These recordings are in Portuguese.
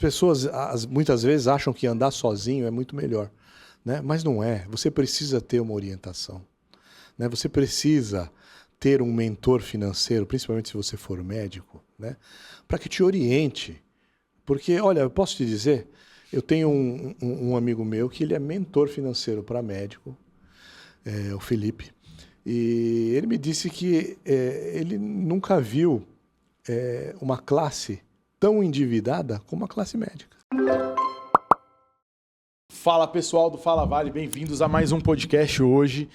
pessoas muitas vezes acham que andar sozinho é muito melhor, né? Mas não é. Você precisa ter uma orientação, né? Você precisa ter um mentor financeiro, principalmente se você for médico, né? Para que te oriente. Porque, olha, eu posso te dizer, eu tenho um amigo meu que ele é mentor financeiro para médico, o Felipe, e ele me disse que ele nunca viu uma classe tão endividada como a classe médica. Fala pessoal do Fala Vale, bem-vindos a mais um podcast hoje.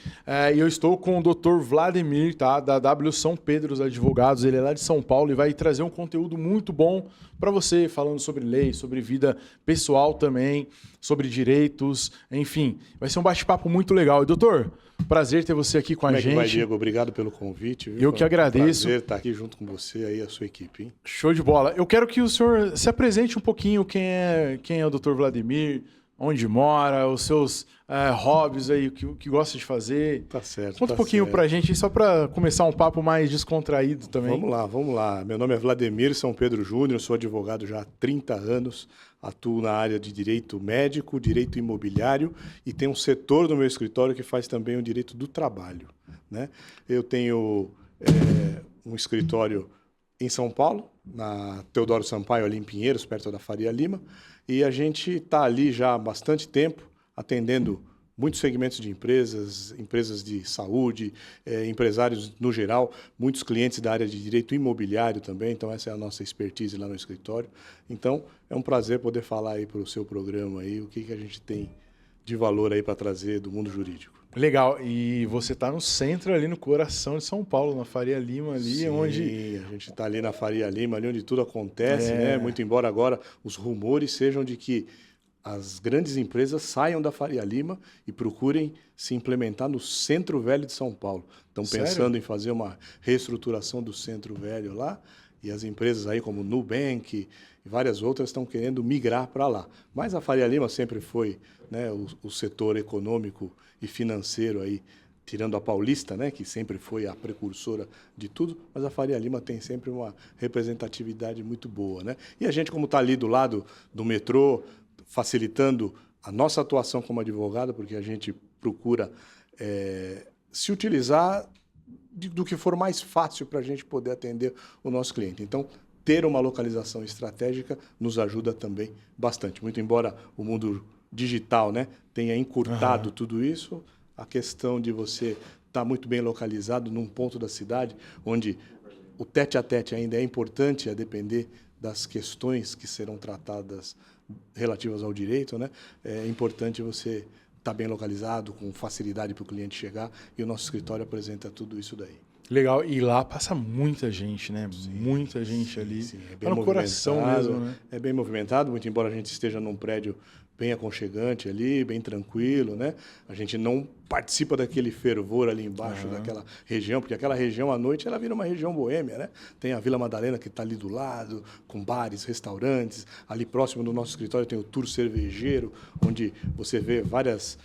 E eu estou com o Dr. Vladimir, tá? Da W São Pedro dos Advogados, ele é lá de São Paulo e vai trazer um conteúdo muito bom para você, falando sobre lei, sobre vida pessoal também, sobre direitos, enfim. Vai ser um bate-papo muito legal. E, doutor, prazer ter você aqui com a gente. Como é que vai, Diego? Obrigado pelo convite. Viu? Eu que agradeço. Prazer estar aqui junto com você e a sua equipe, hein? Show de bola. Eu quero que o senhor se apresente um pouquinho quem é o Dr. Vladimir, onde mora, os seus hobbies aí, o que gosta de fazer. Tá certo. Conta um pouquinho pra gente, só para começar um papo mais descontraído também. Vamos lá. Meu nome é Vladimir São Pedro Júnior, sou advogado já há 30 anos, atuo na área de direito médico, direito imobiliário e tem um setor no meu escritório que faz também o direito do trabalho, né? Eu tenho um escritório em São Paulo, na Teodoro Sampaio, ali em Pinheiros, perto da Faria Lima, e a gente está ali já há bastante tempo, atendendo muitos segmentos de empresas de saúde, empresários no geral, muitos clientes da área de direito imobiliário também, então essa é a nossa expertise lá no escritório. Então, é um prazer poder falar aí para o seu programa aí, o que a gente tem de valor aí para trazer do mundo jurídico. Legal, e você está no centro, ali no coração de São Paulo, na Faria Lima, ali. Sim, onde... a gente está ali na Faria Lima, ali onde tudo acontece, né? Muito embora agora os rumores sejam de que as grandes empresas saiam da Faria Lima e procurem se implementar no Centro Velho de São Paulo. Estão pensando em fazer uma reestruturação do Centro Velho lá, e as empresas aí como Nubank e várias outras estão querendo migrar para lá. Mas a Faria Lima sempre foi, né, o setor econômico e financeiro aí, tirando a Paulista, né, que sempre foi a precursora de tudo, mas a Faria Lima tem sempre uma representatividade muito boa, né? E a gente, como está ali do lado do metrô, facilitando a nossa atuação como advogado, porque a gente procura se utilizar do que for mais fácil para a gente poder atender o nosso cliente. Então, ter uma localização estratégica nos ajuda também bastante. Muito embora o mundo digital, né, tenha encurtado tudo isso, a questão de você estar muito bem localizado num ponto da cidade, onde o tete-a-tete ainda é importante, a depender das questões que serão tratadas relativas ao direito, né, é importante você estar bem localizado, com facilidade para o cliente chegar, e o nosso escritório apresenta tudo isso daí. Legal, e lá passa muita gente, né? Sim, muita gente ali. Sim, é bem no coração mesmo, né? É bem movimentado, muito embora a gente esteja num prédio bem aconchegante ali, bem tranquilo, né? A gente não participa daquele fervor ali embaixo daquela região, porque aquela região à noite ela vira uma região boêmia, né? Tem a Vila Madalena que está ali do lado, com bares, restaurantes. Ali próximo do nosso escritório tem o Tour Cervejeiro, onde você vê várias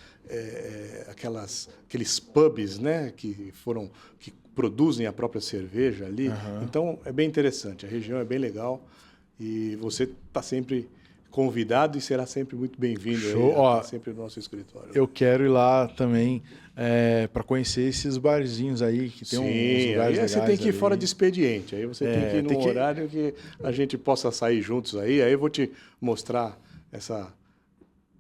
aqueles pubs, né? Que produzem a própria cerveja ali. Então é bem interessante, a região é bem legal e você está sempre convidado e será sempre muito bem-vindo. Tá sempre no nosso escritório. Eu quero ir lá também para conhecer esses barzinhos aí, que tem uns lugares legais. Você tem que ir ali. fora de expediente, aí você tem que ir num horário que a gente possa sair juntos aí eu vou te mostrar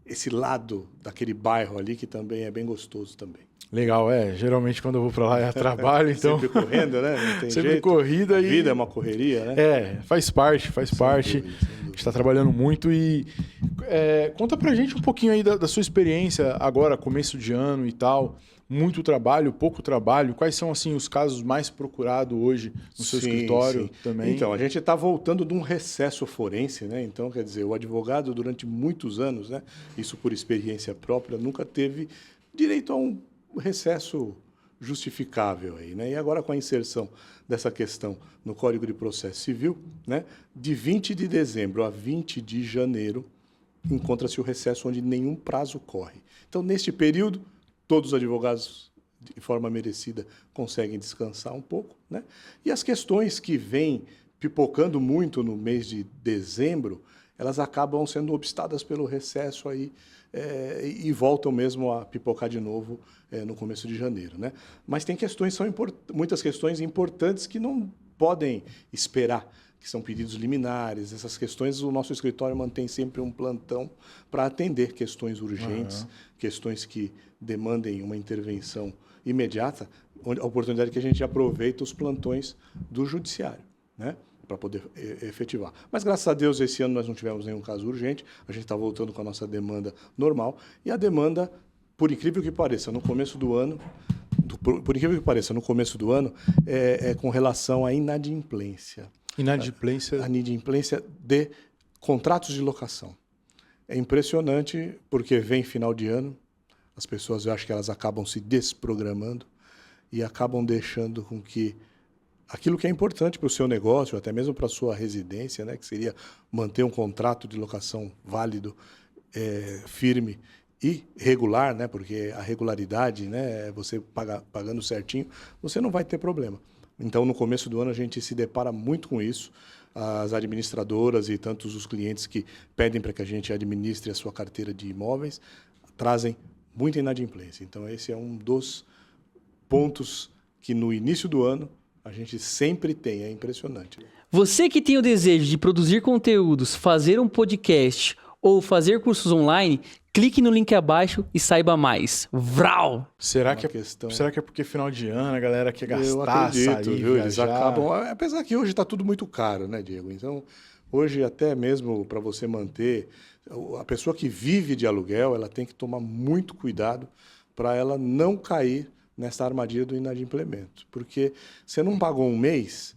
esse lado daquele bairro ali que também é bem gostoso também. Legal, geralmente quando eu vou para lá é trabalho, então... Sempre correndo, né? Não tem sempre jeito. Corrida. A vida é uma correria, né? Faz parte. Dúvida. A gente está trabalhando muito e conta pra gente um pouquinho aí da sua experiência agora, começo de ano e tal. Muito trabalho, pouco trabalho. Quais são, assim, os casos mais procurados hoje no seu escritório também? Então, a gente está voltando de um recesso forense, né? Então, quer dizer, o advogado durante muitos anos, né? Isso por experiência própria, nunca teve direito a um recesso justificável aí, né? E agora com a inserção dessa questão no Código de Processo Civil, né? De 20 de dezembro a 20 de janeiro, encontra-se o recesso onde nenhum prazo corre. Então, neste período, todos os advogados, de forma merecida, conseguem descansar um pouco, né? E as questões que vêm pipocando muito no mês de dezembro, elas acabam sendo obstadas pelo recesso aí e voltam mesmo a pipocar de novo no começo de janeiro, né? Mas tem muitas questões importantes que não podem esperar, que são pedidos liminares. Essas questões, o nosso escritório mantém sempre um plantão para atender questões urgentes, questões que demandem uma intervenção imediata, a oportunidade que a gente aproveita os plantões do judiciário, né, para poder efetivar. Mas, graças a Deus, esse ano nós não tivemos nenhum caso urgente, a gente está voltando com a nossa demanda normal, e a demanda, por incrível que pareça, no começo do ano, é com relação à inadimplência. Inadimplência? A inadimplência de contratos de locação. É impressionante, porque vem final de ano, as pessoas, eu acho que elas acabam se desprogramando e acabam deixando com que aquilo que é importante para o seu negócio, até mesmo para a sua residência, né, que seria manter um contrato de locação válido, firme e regular, né, porque a regularidade, né, você pagando certinho, você não vai ter problema. Então, no começo do ano, a gente se depara muito com isso. As administradoras e tantos os clientes que pedem para que a gente administre a sua carteira de imóveis trazem muita inadimplência. Então, esse é um dos pontos que no início do ano a gente sempre tem, é impressionante. Você que tem o desejo de produzir conteúdos, fazer um podcast ou fazer cursos online, clique no link abaixo e saiba mais. Vral! Será que é porque final de ano a galera quer gastar, eu acredito, sair, viu? Eles viajar? acabam... Apesar que hoje está tudo muito caro, né, Diego? Então, hoje até mesmo para você manter... A pessoa que vive de aluguel, ela tem que tomar muito cuidado para ela não cair nessa armadilha do inadimplemento. Porque você não pagou um mês,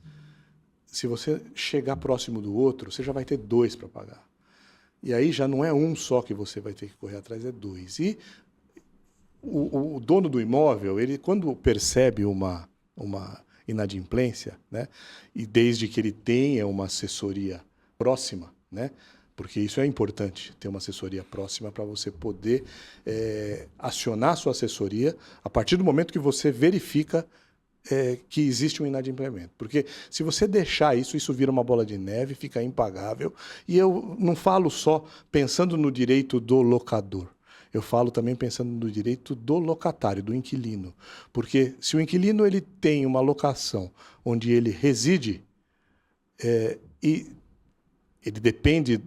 se você chegar próximo do outro, você já vai ter 2 para pagar. E aí já não é um só que você vai ter que correr atrás, é 2. E o dono do imóvel, ele quando percebe uma inadimplência, né, e desde que ele tenha uma assessoria próxima, né, porque isso é importante, ter uma assessoria próxima para você poder acionar a sua assessoria a partir do momento que você verifica que existe um inadimplemento. Porque se você deixar isso vira uma bola de neve, fica impagável. E eu não falo só pensando no direito do locador. Eu falo também pensando no direito do locatário, do inquilino. Porque se o inquilino ele tem uma locação onde ele reside e ele depende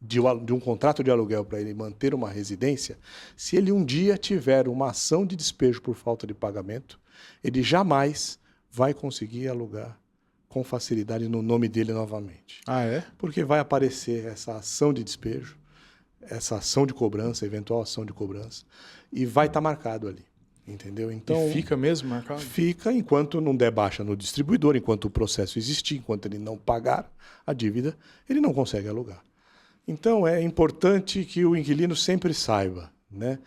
de um contrato de aluguel para ele manter uma residência, se ele um dia tiver uma ação de despejo por falta de pagamento, ele jamais vai conseguir alugar com facilidade no nome dele novamente. Ah, é? Porque vai aparecer essa ação de despejo, essa ação de cobrança, eventual ação de cobrança, e vai estar marcado ali. Entendeu? Então, e fica mesmo marcado? Fica enquanto não der baixa no distribuidor, enquanto o processo existir, enquanto ele não pagar a dívida, ele não consegue alugar. Então, é importante que o inquilino sempre saiba, né?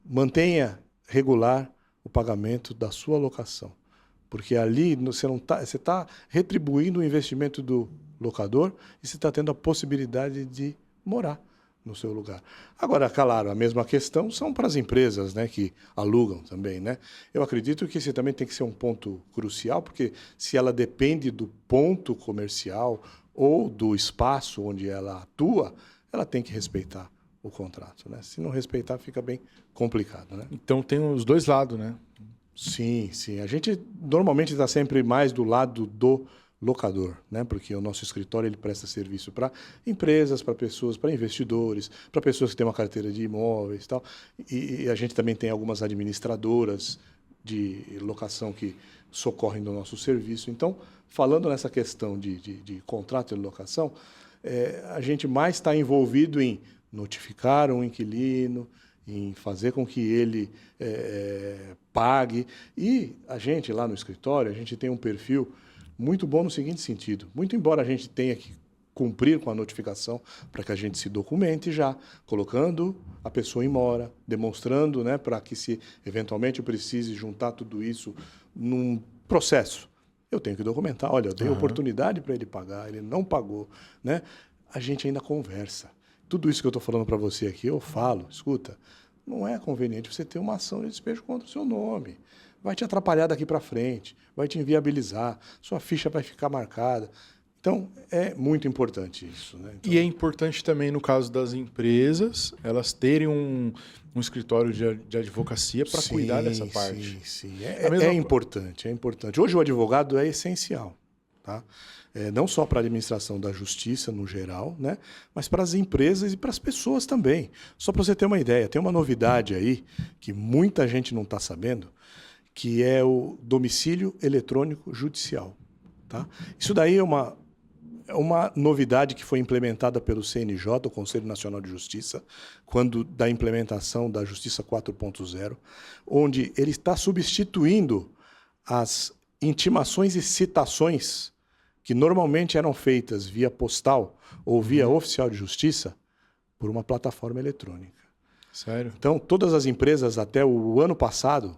Mantenha regular o pagamento da sua locação, porque ali você está retribuindo o investimento do locador e você está tendo a possibilidade de morar no seu lugar. Agora, claro, a mesma questão são para as empresas, né, que alugam também, né? Eu acredito que esse também tem que ser um ponto crucial, porque se ela depende do ponto comercial ou do espaço onde ela atua, ela tem que respeitar o contrato, né? Se não respeitar, fica bem complicado, né? Então tem os dois lados, né? Sim, sim. A gente normalmente está sempre mais do lado do locador, né? Porque o nosso escritório ele presta serviço para empresas, para pessoas, para investidores, para pessoas que têm uma carteira de imóveis e tal. E a gente também tem algumas administradoras de locação que socorrem do nosso serviço. Então, falando nessa questão de contrato de locação, a gente mais está envolvido em notificar um inquilino, em fazer com que ele pague. E a gente, lá no escritório, a gente tem um perfil muito bom no seguinte sentido. Muito embora a gente tenha que cumprir com a notificação para que a gente se documente já, colocando a pessoa em mora, demonstrando, né, para que se eventualmente eu precise juntar tudo isso num processo. Eu tenho que documentar, olha, eu dei oportunidade para ele pagar, ele não pagou, né? A gente ainda conversa. Tudo isso que eu estou falando para você aqui, eu falo, escuta, não é conveniente você ter uma ação de despejo contra o seu nome. Vai te atrapalhar daqui para frente, vai te inviabilizar, sua ficha vai ficar marcada. Então, é muito importante isso. Né? Então, E é importante também, no caso das empresas, elas terem um escritório de advocacia para cuidar dessa parte. Sim. É importante, é importante. Hoje o advogado é essencial, tá? Não só para a administração da justiça no geral, né? Mas para as empresas e para as pessoas também. Só para você ter uma ideia, tem uma novidade aí que muita gente não está sabendo, que é o domicílio eletrônico judicial. Tá? Isso daí é uma novidade que foi implementada pelo CNJ, o Conselho Nacional de Justiça, quando da implementação da Justiça 4.0, onde ele está substituindo as intimações e citações que normalmente eram feitas via postal ou via oficial de justiça por uma plataforma eletrônica. Sério? Então, todas as empresas até o ano passado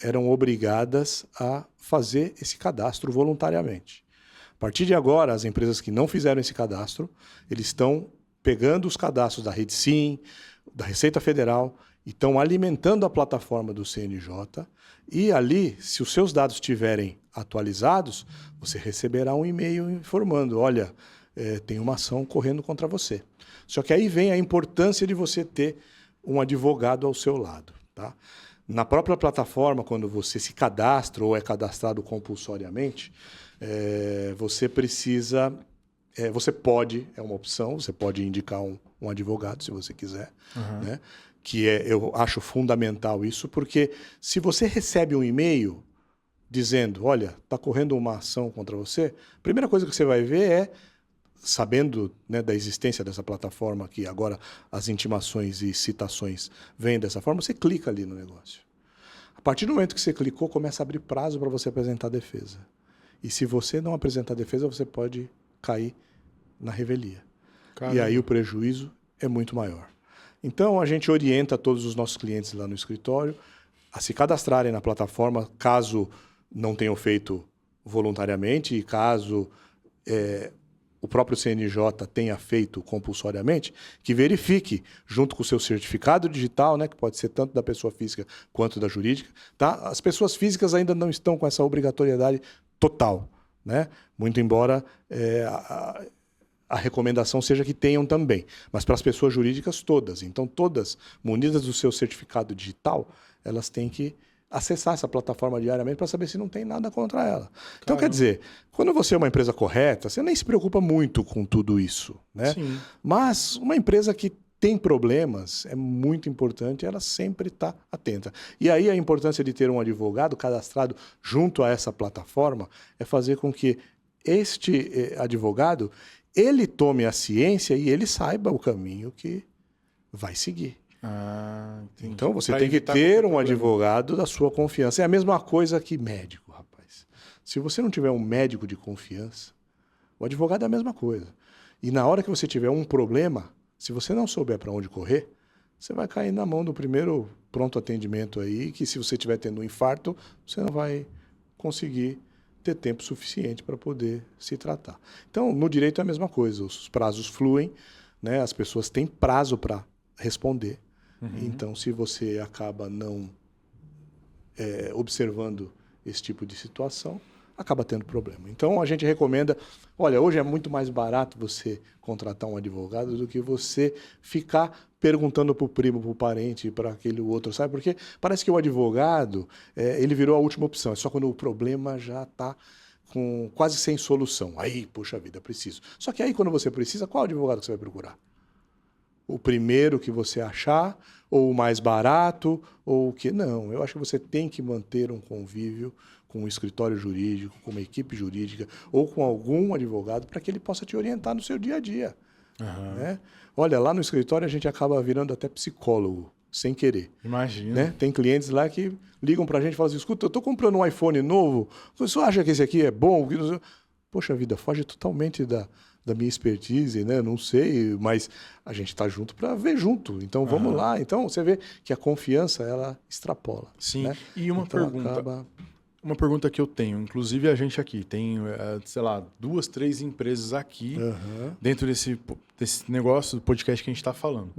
eram obrigadas a fazer esse cadastro voluntariamente. A partir de agora, as empresas que não fizeram esse cadastro, eles estão pegando os cadastros da Redsim, da Receita Federal, e estão alimentando a plataforma do CNJ, e ali, se os seus dados estiverem atualizados, você receberá um e-mail informando, olha, tem uma ação correndo contra você. Só que aí vem a importância de você ter um advogado ao seu lado. Tá? Na própria plataforma, quando você se cadastra ou é cadastrado compulsoriamente, você precisa... você pode, é uma opção, você pode indicar um advogado, se você quiser, né? Eu acho fundamental isso, porque se você recebe um e-mail dizendo, olha, está correndo uma ação contra você, a primeira coisa que você vai ver é, sabendo, né, da existência dessa plataforma, que agora as intimações e citações vêm dessa forma, você clica ali no negócio. A partir do momento que você clicou, começa a abrir prazo para você apresentar a defesa. E se você não apresentar a defesa, você pode cair na revelia. Caramba. E aí o prejuízo é muito maior. Então, a gente orienta todos os nossos clientes lá no escritório a se cadastrarem na plataforma, caso não tenham feito voluntariamente e caso o próprio CNJ tenha feito compulsoriamente, que verifique, junto com o seu certificado digital, né, que pode ser tanto da pessoa física quanto da jurídica. Tá? As pessoas físicas ainda não estão com essa obrigatoriedade total, né? Muito embora a recomendação seja que tenham também, mas para as pessoas jurídicas todas. Então, todas, munidas do seu certificado digital, elas têm que acessar essa plataforma diariamente para saber se não tem nada contra ela. Então, quer dizer, quando você é uma empresa correta, você nem se preocupa muito com tudo isso, né? Sim. Mas uma empresa que tem problemas, é muito importante ela sempre estar atenta. E aí a importância de ter um advogado cadastrado junto a essa plataforma é fazer com que este advogado ele tome a ciência e ele saiba o caminho que vai seguir. Então você tem que ter um advogado da sua confiança. É a mesma coisa que médico, rapaz. Se você não tiver um médico de confiança, o advogado é a mesma coisa. E na hora que você tiver um problema, se você não souber para onde correr, você vai cair na mão do primeiro pronto atendimento aí, que se você estiver tendo um infarto, você não vai conseguir ter tempo suficiente para poder se tratar. Então, no direito é a mesma coisa. Os prazos fluem, né? As pessoas têm prazo para responder. Então, se você acaba não observando esse tipo de situação, acaba tendo problema. Então, a gente recomenda... Olha, hoje é muito mais barato você contratar um advogado do que você ficar perguntando para o primo, para o parente, para aquele outro, sabe? Porque parece que o advogado, ele virou a última opção. É só quando o problema já está quase sem solução. Aí, poxa vida, preciso. Só que aí, quando você precisa, qual advogado que você vai procurar? O primeiro que você achar, ou o mais barato, ou o que... Não, eu acho que você tem que manter um convívio com um escritório jurídico, com uma equipe jurídica, ou com algum advogado, para que ele possa te orientar no seu dia a dia. Né? Olha, lá no escritório a gente acaba virando até psicólogo, sem querer. Imagina. Né? Tem clientes lá que ligam para a gente e falam assim, escuta, eu estou comprando um iPhone novo, você acha que esse aqui é bom? Poxa vida, foge totalmente da minha expertise, né? Não sei, mas a gente está junto para ver junto. Então, vamos lá. Então, você vê que a confiança, ela extrapola. Sim. Né? E uma pergunta. Uma pergunta que eu tenho, inclusive a gente aqui, tem, sei lá, 2, 3 empresas aqui dentro desse negócio do podcast que a gente está falando.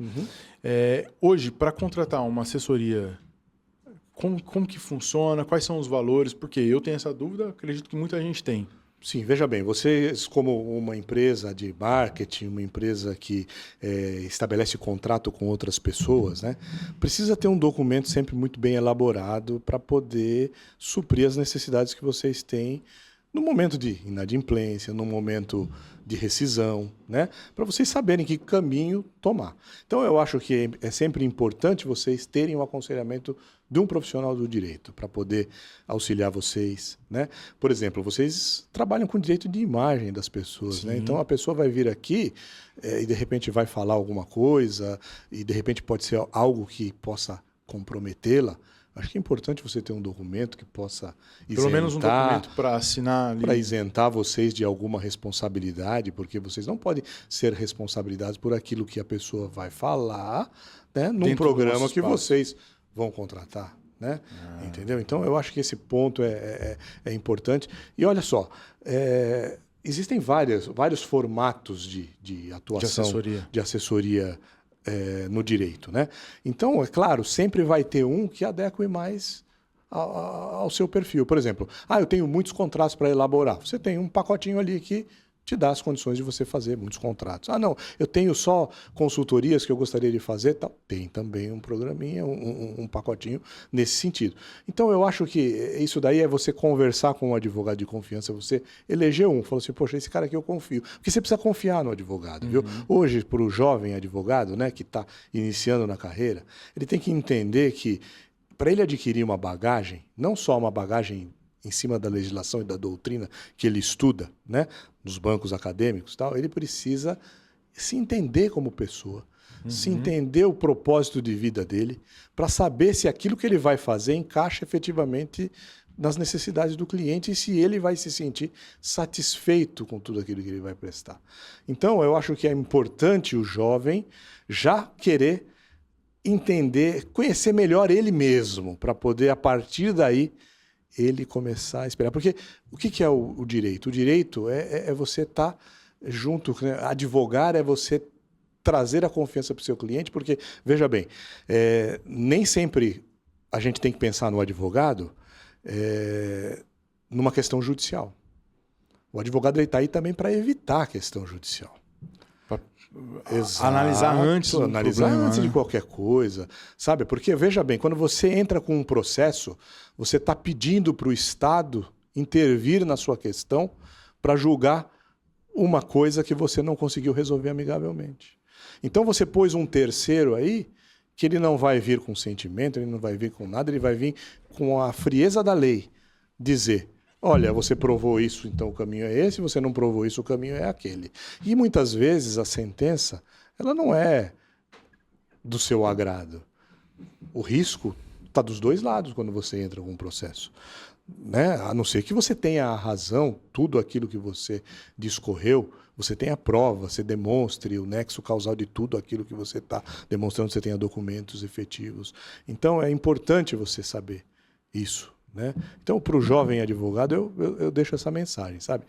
Hoje, para contratar uma assessoria, como que funciona? Quais são os valores? Porque eu tenho essa dúvida, acredito que muita gente tem. Sim, veja bem, vocês como uma empresa de marketing, uma empresa que estabelece contrato com outras pessoas, né, precisa ter um documento sempre muito bem elaborado para poder suprir as necessidades que vocês têm no momento de inadimplência, no momento de rescisão, né, para vocês saberem que caminho tomar. Então, eu acho que é sempre importante vocês terem o aconselhamento de um profissional do direito para poder auxiliar vocês, né? Por exemplo, vocês trabalham com direito de imagem das pessoas, né? Então a pessoa vai vir aqui e de repente vai falar alguma coisa e de repente pode ser algo que possa comprometê-la. Acho que é importante você ter um documento que possa isentar, pelo menos um documento para assinar ali. Para isentar vocês de alguma responsabilidade, porque vocês não podem ser responsabilizados por aquilo que a pessoa vai falar, né, num programa que vocês vão contratar, né? Entendeu? Então, eu acho que esse ponto é importante. E olha só, existem vários formatos de atuação, de assessoria no direito, né? Então, é claro, sempre vai ter um que adeque mais ao seu perfil. Por exemplo, eu tenho muitos contratos para elaborar. Você tem um pacotinho ali que te dá as condições de você fazer muitos contratos. Não, eu tenho só consultorias que eu gostaria de fazer, tal. Tem também um programinha, um pacotinho nesse sentido. Então, eu acho que isso daí é você conversar com um advogado de confiança, você eleger falou assim, poxa, esse cara aqui eu confio. Porque você precisa confiar no advogado, viu? Hoje, para o jovem advogado, né, que está iniciando na carreira, ele tem que entender que para ele adquirir uma bagagem, não só uma bagagem em cima da legislação e da doutrina que ele estuda, né, nos bancos acadêmicos, tal, ele precisa se entender como pessoa, se entender o propósito de vida dele, para saber se aquilo que ele vai fazer encaixa efetivamente nas necessidades do cliente e se ele vai se sentir satisfeito com tudo aquilo que ele vai prestar. Então, eu acho que é importante o jovem já querer entender, conhecer melhor ele mesmo, para poder, a partir daí, ele começar a esperar. Porque o que é o direito? O direito é você estar junto, né? Advogar é você trazer a confiança para o seu cliente, porque, veja bem, nem sempre a gente tem que pensar no advogado numa questão judicial. O advogado está aí também para evitar a questão judicial. Exato. Analisar antes de qualquer coisa, sabe? Porque, veja bem, quando você entra com um processo, você está pedindo para o Estado intervir na sua questão para julgar uma coisa que você não conseguiu resolver amigavelmente. Então você pôs um terceiro aí que ele não vai vir com sentimento, ele não vai vir com nada, ele vai vir com a frieza da lei dizer: olha, você provou isso, então o caminho é esse, você não provou isso, o caminho é aquele. E muitas vezes a sentença, ela não é do seu agrado. O risco está dos dois lados quando você entra com um processo, né? A não ser que você tenha a razão, tudo aquilo que você discorreu, você tenha prova, você demonstre o nexo causal de tudo aquilo que você está demonstrando, você tenha documentos efetivos. Então é importante você saber isso, né? Então, para o jovem advogado, eu deixo essa mensagem, sabe?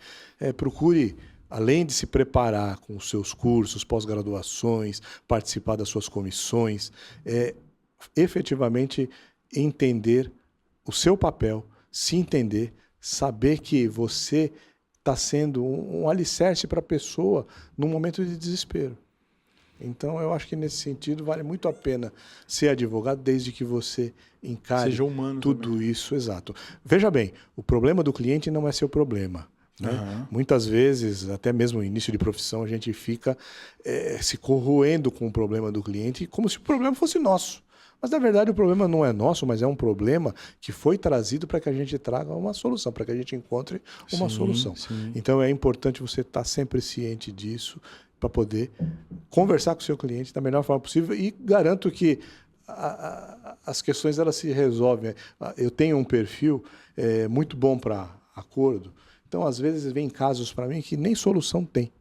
Procure, além de se preparar com os seus cursos, pós-graduações, participar das suas comissões, efetivamente entender o seu papel, se entender, saber que você está sendo um alicerce para a pessoa num momento de desespero. Então, eu acho que nesse sentido vale muito a pena ser advogado, desde que você encare seja humano tudo também. Isso, exato. Veja bem, o problema do cliente não é seu problema, né? Muitas vezes, até mesmo no início de profissão, a gente fica se corroendo com o problema do cliente como se o problema fosse nosso. Mas, na verdade, o problema não é nosso, mas é um problema que foi trazido para que a gente traga uma solução, para que a gente encontre uma solução. Sim. Então, é importante você estar sempre ciente disso, para poder conversar com o seu cliente da melhor forma possível, e garanto que as questões elas se resolvem. Eu tenho um perfil muito bom para acordo, então às vezes vem casos para mim que nem solução tem,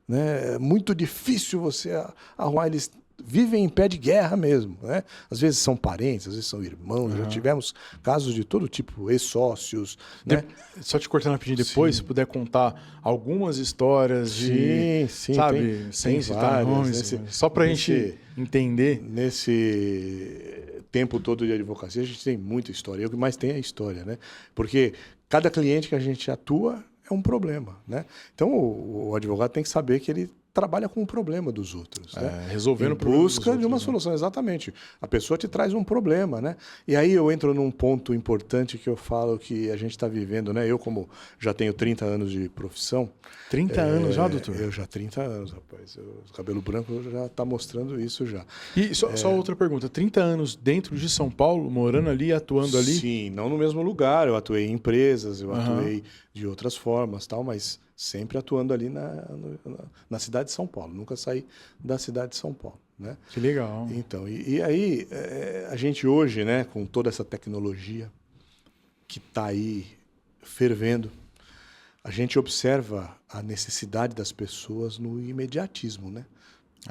né? É muito difícil você arrumar, eles vivem em pé de guerra mesmo, né? Às vezes são parentes, às vezes são irmãos, já tivemos casos de todo tipo, ex-sócios, né? Só te cortando rapidinho depois, se puder contar algumas histórias sim, sabe, sem citar nomes, só para a gente entender. Nesse tempo todo de advocacia, a gente tem muita história. O que mais tem é a história, né? Porque cada cliente que a gente atua é um problema, né? Então, o advogado tem que saber que ele trabalha com o problema dos outros, né? Resolvendo o em problema busca dos de uma outros, né? solução, exatamente. A pessoa te traz um problema, né? E aí eu entro num ponto importante que eu falo que a gente está vivendo, né? Eu, como já tenho 30 anos de profissão... 30 anos já, doutor? Eu já 30 anos, rapaz. O cabelo branco já está mostrando isso já. E só outra pergunta. 30 anos dentro de São Paulo, morando ali, atuando ali? Sim, não no mesmo lugar. Eu atuei em empresas, eu atuei de outras formas, tal, mas sempre atuando ali na cidade de São Paulo. Nunca saí da cidade de São Paulo, né? Que legal. Então, e aí, a gente hoje, né, com toda essa tecnologia que está aí fervendo, a gente observa a necessidade das pessoas no imediatismo, né?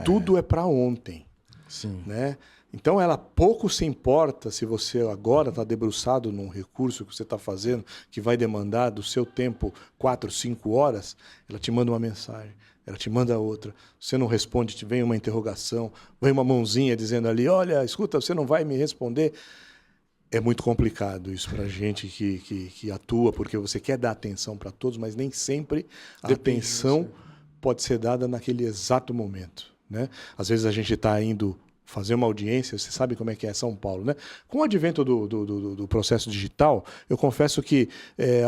Tudo é para ontem. Sim. Né? Então, ela pouco se importa se você agora está debruçado num recurso que você está fazendo, que vai demandar do seu tempo 4, 5 horas, ela te manda uma mensagem, ela te manda outra. Você não responde, te vem uma interrogação, vem uma mãozinha dizendo ali, olha, escuta, você não vai me responder. É muito complicado isso para a gente que atua, porque você quer dar atenção para todos, mas nem sempre a atenção pode ser dada naquele exato momento, né? Às vezes a gente está indo fazer uma audiência, você sabe como é que é São Paulo, né? Com o advento do processo digital, eu confesso que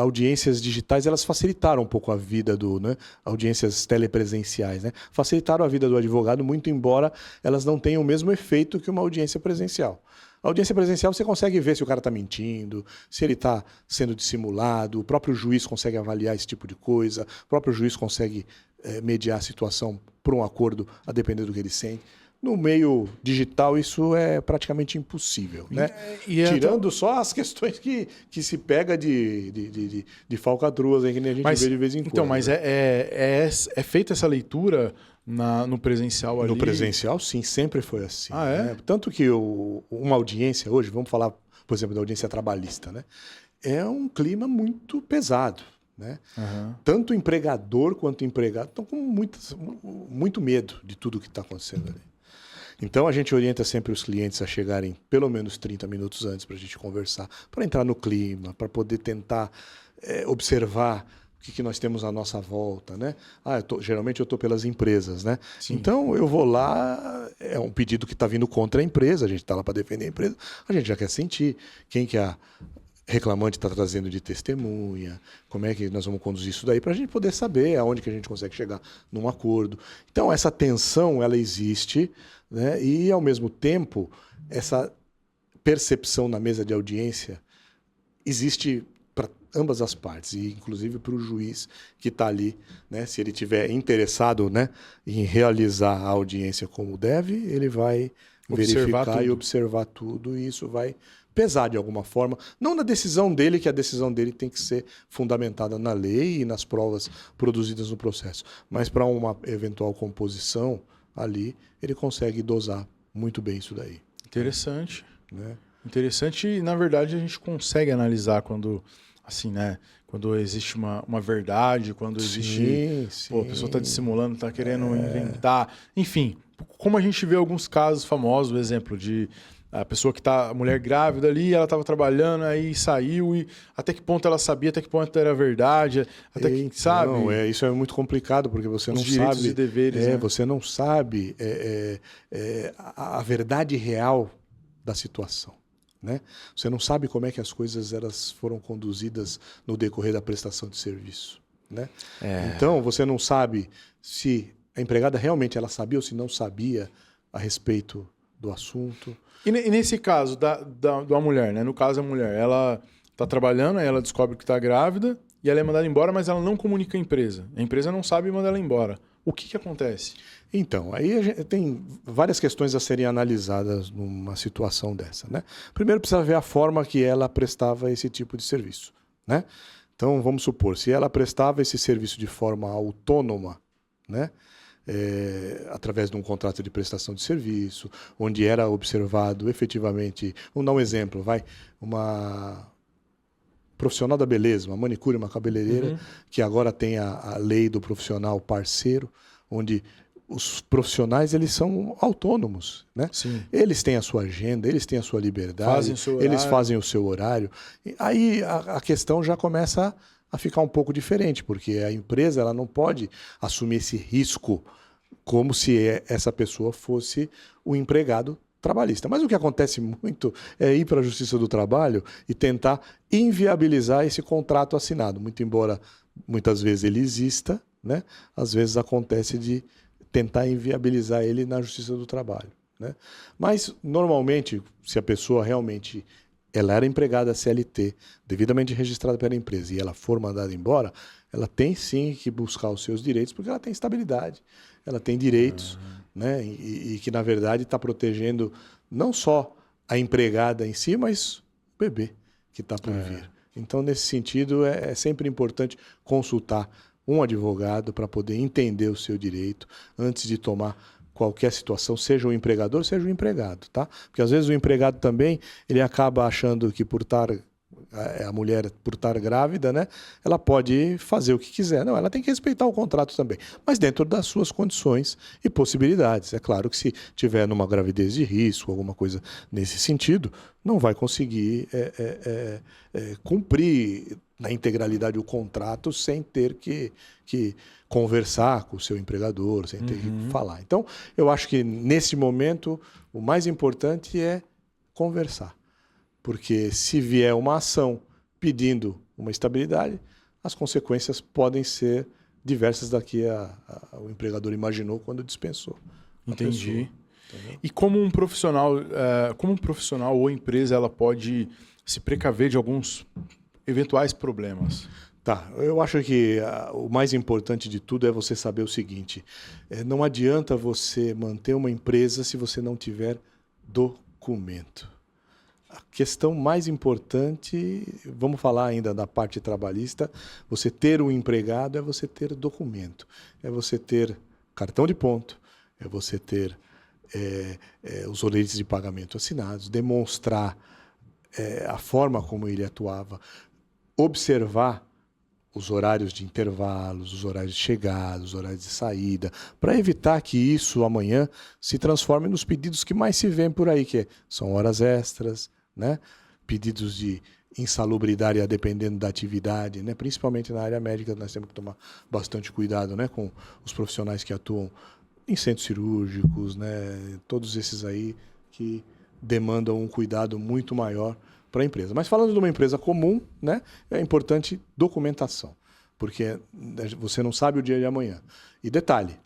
audiências digitais elas facilitaram um pouco a vida né? Audiências telepresenciais, né? Facilitaram a vida do advogado, muito embora elas não tenham o mesmo efeito que uma audiência presencial. A audiência presencial você consegue ver se o cara está mentindo, se ele está sendo dissimulado, o próprio juiz consegue avaliar esse tipo de coisa, o próprio juiz consegue mediar a situação por um acordo, a depender do que ele sente. No meio digital, isso é praticamente impossível, né? Tirando só as questões que se pega de falcatruas, que nem a gente vê de vez em quando. Então, mas é feita essa leitura no presencial ali? No presencial, sim, sempre foi assim. Ah, é? Né? Tanto que uma audiência hoje, vamos falar, por exemplo, da audiência trabalhista, né? É um clima muito pesado. Né? Tanto o empregador quanto o empregado estão com muito medo de tudo que está acontecendo ali. Então, a gente orienta sempre os clientes a chegarem pelo menos 30 minutos antes para a gente conversar, para entrar no clima, para poder tentar observar o que nós temos à nossa volta, né? Geralmente eu estou pelas empresas, né? Sim. Então, eu vou lá, é um pedido que está vindo contra a empresa, a gente está lá para defender a empresa, a gente já quer sentir quem que a reclamante está trazendo de testemunha, como é que nós vamos conduzir isso daí, para a gente poder saber aonde que a gente consegue chegar num acordo. Então, essa tensão, ela existe, né? E, ao mesmo tempo, essa percepção na mesa de audiência existe para ambas as partes, e inclusive para o juiz que está ali, né? Se ele estiver interessado, né, em realizar a audiência como deve, ele vai verificar e observar tudo, e isso vai pesar de alguma forma, não na decisão dele, que a decisão dele tem que ser fundamentada na lei e nas provas produzidas no processo, mas para uma eventual composição ali, ele consegue dosar muito bem isso daí. Interessante. Né? Interessante, e na verdade a gente consegue analisar quando, assim, né, quando existe uma verdade, quando existe... Sim. Pô, a pessoa está dissimulando, está querendo inventar. Enfim, como a gente vê alguns casos famosos, o exemplo de a pessoa que tá, a mulher grávida ali, ela estava trabalhando, aí saiu, e até que ponto ela sabia, até que ponto era verdade, até que, sabe? Não, isso é muito complicado, porque você não direitos sabe... e deveres, né? Você não sabe a verdade real da situação. Né? Você não sabe como é que as coisas elas foram conduzidas no decorrer da prestação de serviço. Né? Então, você não sabe se a empregada realmente ela sabia ou se não sabia a respeito do assunto. E nesse caso da mulher, né? No caso, a mulher, ela está trabalhando, aí ela descobre que está grávida e ela é mandada embora, mas ela não comunica a empresa. A empresa não sabe mandar ela embora. O que acontece? Então, aí a gente tem várias questões a serem analisadas numa situação dessa. Né? Primeiro, precisa ver a forma que ela prestava esse tipo de serviço. Né? Então, vamos supor, se ela prestava esse serviço de forma autônoma, né? Através de um contrato de prestação de serviço, onde era observado efetivamente, vamos dar um exemplo, uma profissional da beleza, uma manicure, uma cabeleireira, que agora tem a lei do profissional parceiro, onde os profissionais eles são autônomos, né? Sim. Eles têm a sua agenda, eles têm a sua liberdade, Fazem o seu eles fazem o seu horário. E aí a questão já começa a ficar um pouco diferente, porque a empresa ela não pode assumir esse risco como se essa pessoa fosse o empregado trabalhista. Mas o que acontece muito é ir para a Justiça do Trabalho e tentar inviabilizar esse contrato assinado. Muito embora muitas vezes ele exista, né? Às vezes acontece de tentar inviabilizar ele na Justiça do Trabalho, né? Mas, normalmente, se a pessoa realmente ela era empregada CLT, devidamente registrada pela empresa, e ela for mandada embora, ela tem sim que buscar os seus direitos, porque ela tem estabilidade, ela tem direitos, né? E que, na verdade, está protegendo não só a empregada em si, mas o bebê que está por vir. Então, nesse sentido, é sempre importante consultar um advogado para poder entender o seu direito antes de tomar qualquer situação, seja o empregador, seja o empregado, tá? Porque às vezes o empregado também, ele acaba achando que a mulher, por estar grávida, né, ela pode fazer o que quiser. Não, ela tem que respeitar o contrato também, mas dentro das suas condições e possibilidades. É claro que se tiver numa gravidez de risco, alguma coisa nesse sentido, não vai conseguir cumprir na integralidade o contrato sem ter que conversar com o seu empregador, sem ter que falar. Então, eu acho que nesse momento o mais importante é conversar. Porque se vier uma ação pedindo uma estabilidade, as consequências podem ser diversas daqui o empregador imaginou quando dispensou. Entendi. E como um profissional ou empresa, ela pode se precaver de alguns eventuais problemas? Tá, eu acho que o mais importante de tudo é você saber o seguinte: não adianta você manter uma empresa se você não tiver documento. A questão mais importante, vamos falar ainda da parte trabalhista, você ter um empregado é você ter documento, é você ter cartão de ponto, é você ter os roletes de pagamento assinados, demonstrar a forma como ele atuava, observar os horários de intervalos, os horários de chegada, os horários de saída, para evitar que isso amanhã se transforme nos pedidos que mais se vêem por aí, que são horas extras, né? Pedidos de insalubridade dependendo da atividade, né? Principalmente na área médica, nós temos que tomar bastante cuidado, né? Com os profissionais que atuam em centros cirúrgicos, né? Todos esses aí que demandam um cuidado muito maior para a empresa. Mas falando de uma empresa comum, né? É importante documentação, porque você não sabe o dia de amanhã. E detalhe,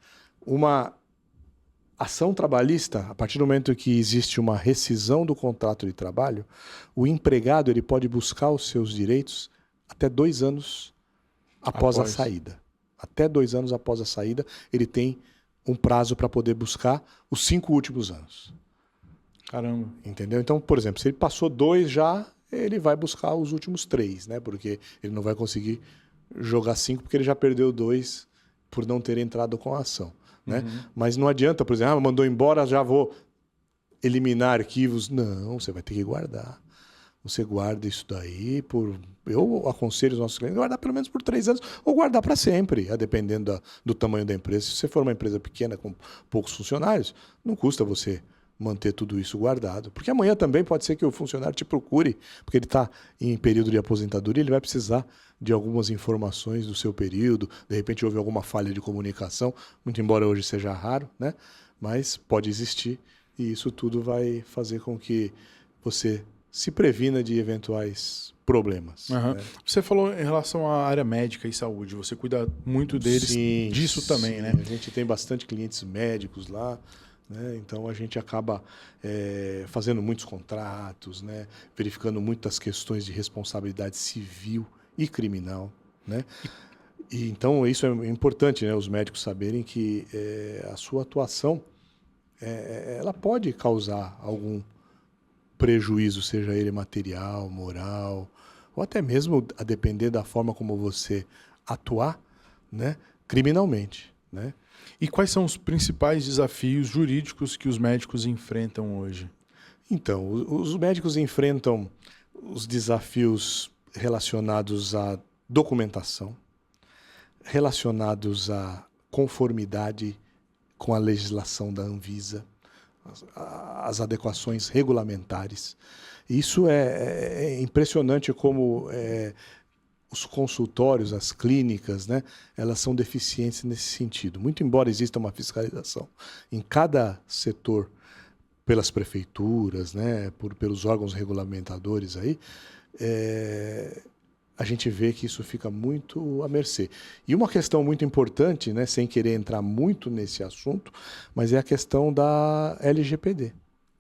uma ação trabalhista, a partir do momento que existe uma rescisão do contrato de trabalho, o empregado ele pode buscar os seus direitos até 2 anos após a saída. Até 2 anos após a saída, ele tem um prazo para poder buscar os 5 últimos anos. Caramba. Entendeu? Então, por exemplo, se ele passou 2 já, ele vai buscar os últimos 3, né? Porque ele não vai conseguir jogar 5 porque ele já perdeu 2 por não ter entrado com a ação. Né? Mas não adianta, por exemplo, mandou embora, já vou eliminar arquivos. Não, você vai ter que guardar. Você guarda isso daí eu aconselho os nossos clientes a guardar pelo menos por 3 anos ou guardar para sempre, dependendo do tamanho da empresa. Se você for uma empresa pequena com poucos funcionários, não custa você manter tudo isso guardado. Porque amanhã também pode ser que o funcionário te procure, porque ele está em período de aposentadoria, ele vai precisar de algumas informações do seu período, de repente houve alguma falha de comunicação, muito embora hoje seja raro, né? Mas pode existir e isso tudo vai fazer com que você se previna de eventuais problemas. Né? Você falou em relação à área médica e saúde, você cuida muito deles, disso também, né? A gente tem bastante clientes médicos lá, né? Então a gente acaba fazendo muitos contratos, né? Verificando muitas questões de responsabilidade civil e criminal, né? E então isso é importante, né? Os médicos saberem que a sua atuação ela pode causar algum prejuízo, seja ele material, moral, ou até mesmo a depender da forma como você atuar, né? Criminalmente, né? E quais são os principais desafios jurídicos que os médicos enfrentam hoje? Então, os médicos enfrentam os desafios relacionados à documentação, relacionados à conformidade com a legislação da Anvisa, as adequações regulamentares. Isso é impressionante como os consultórios, as clínicas, né, elas são deficientes nesse sentido. Muito embora exista uma fiscalização em cada setor pelas prefeituras, né, pelos órgãos regulamentadores aí, a gente vê que isso fica muito à mercê. E uma questão muito importante, né, sem querer entrar muito nesse assunto, mas é a questão da LGPD.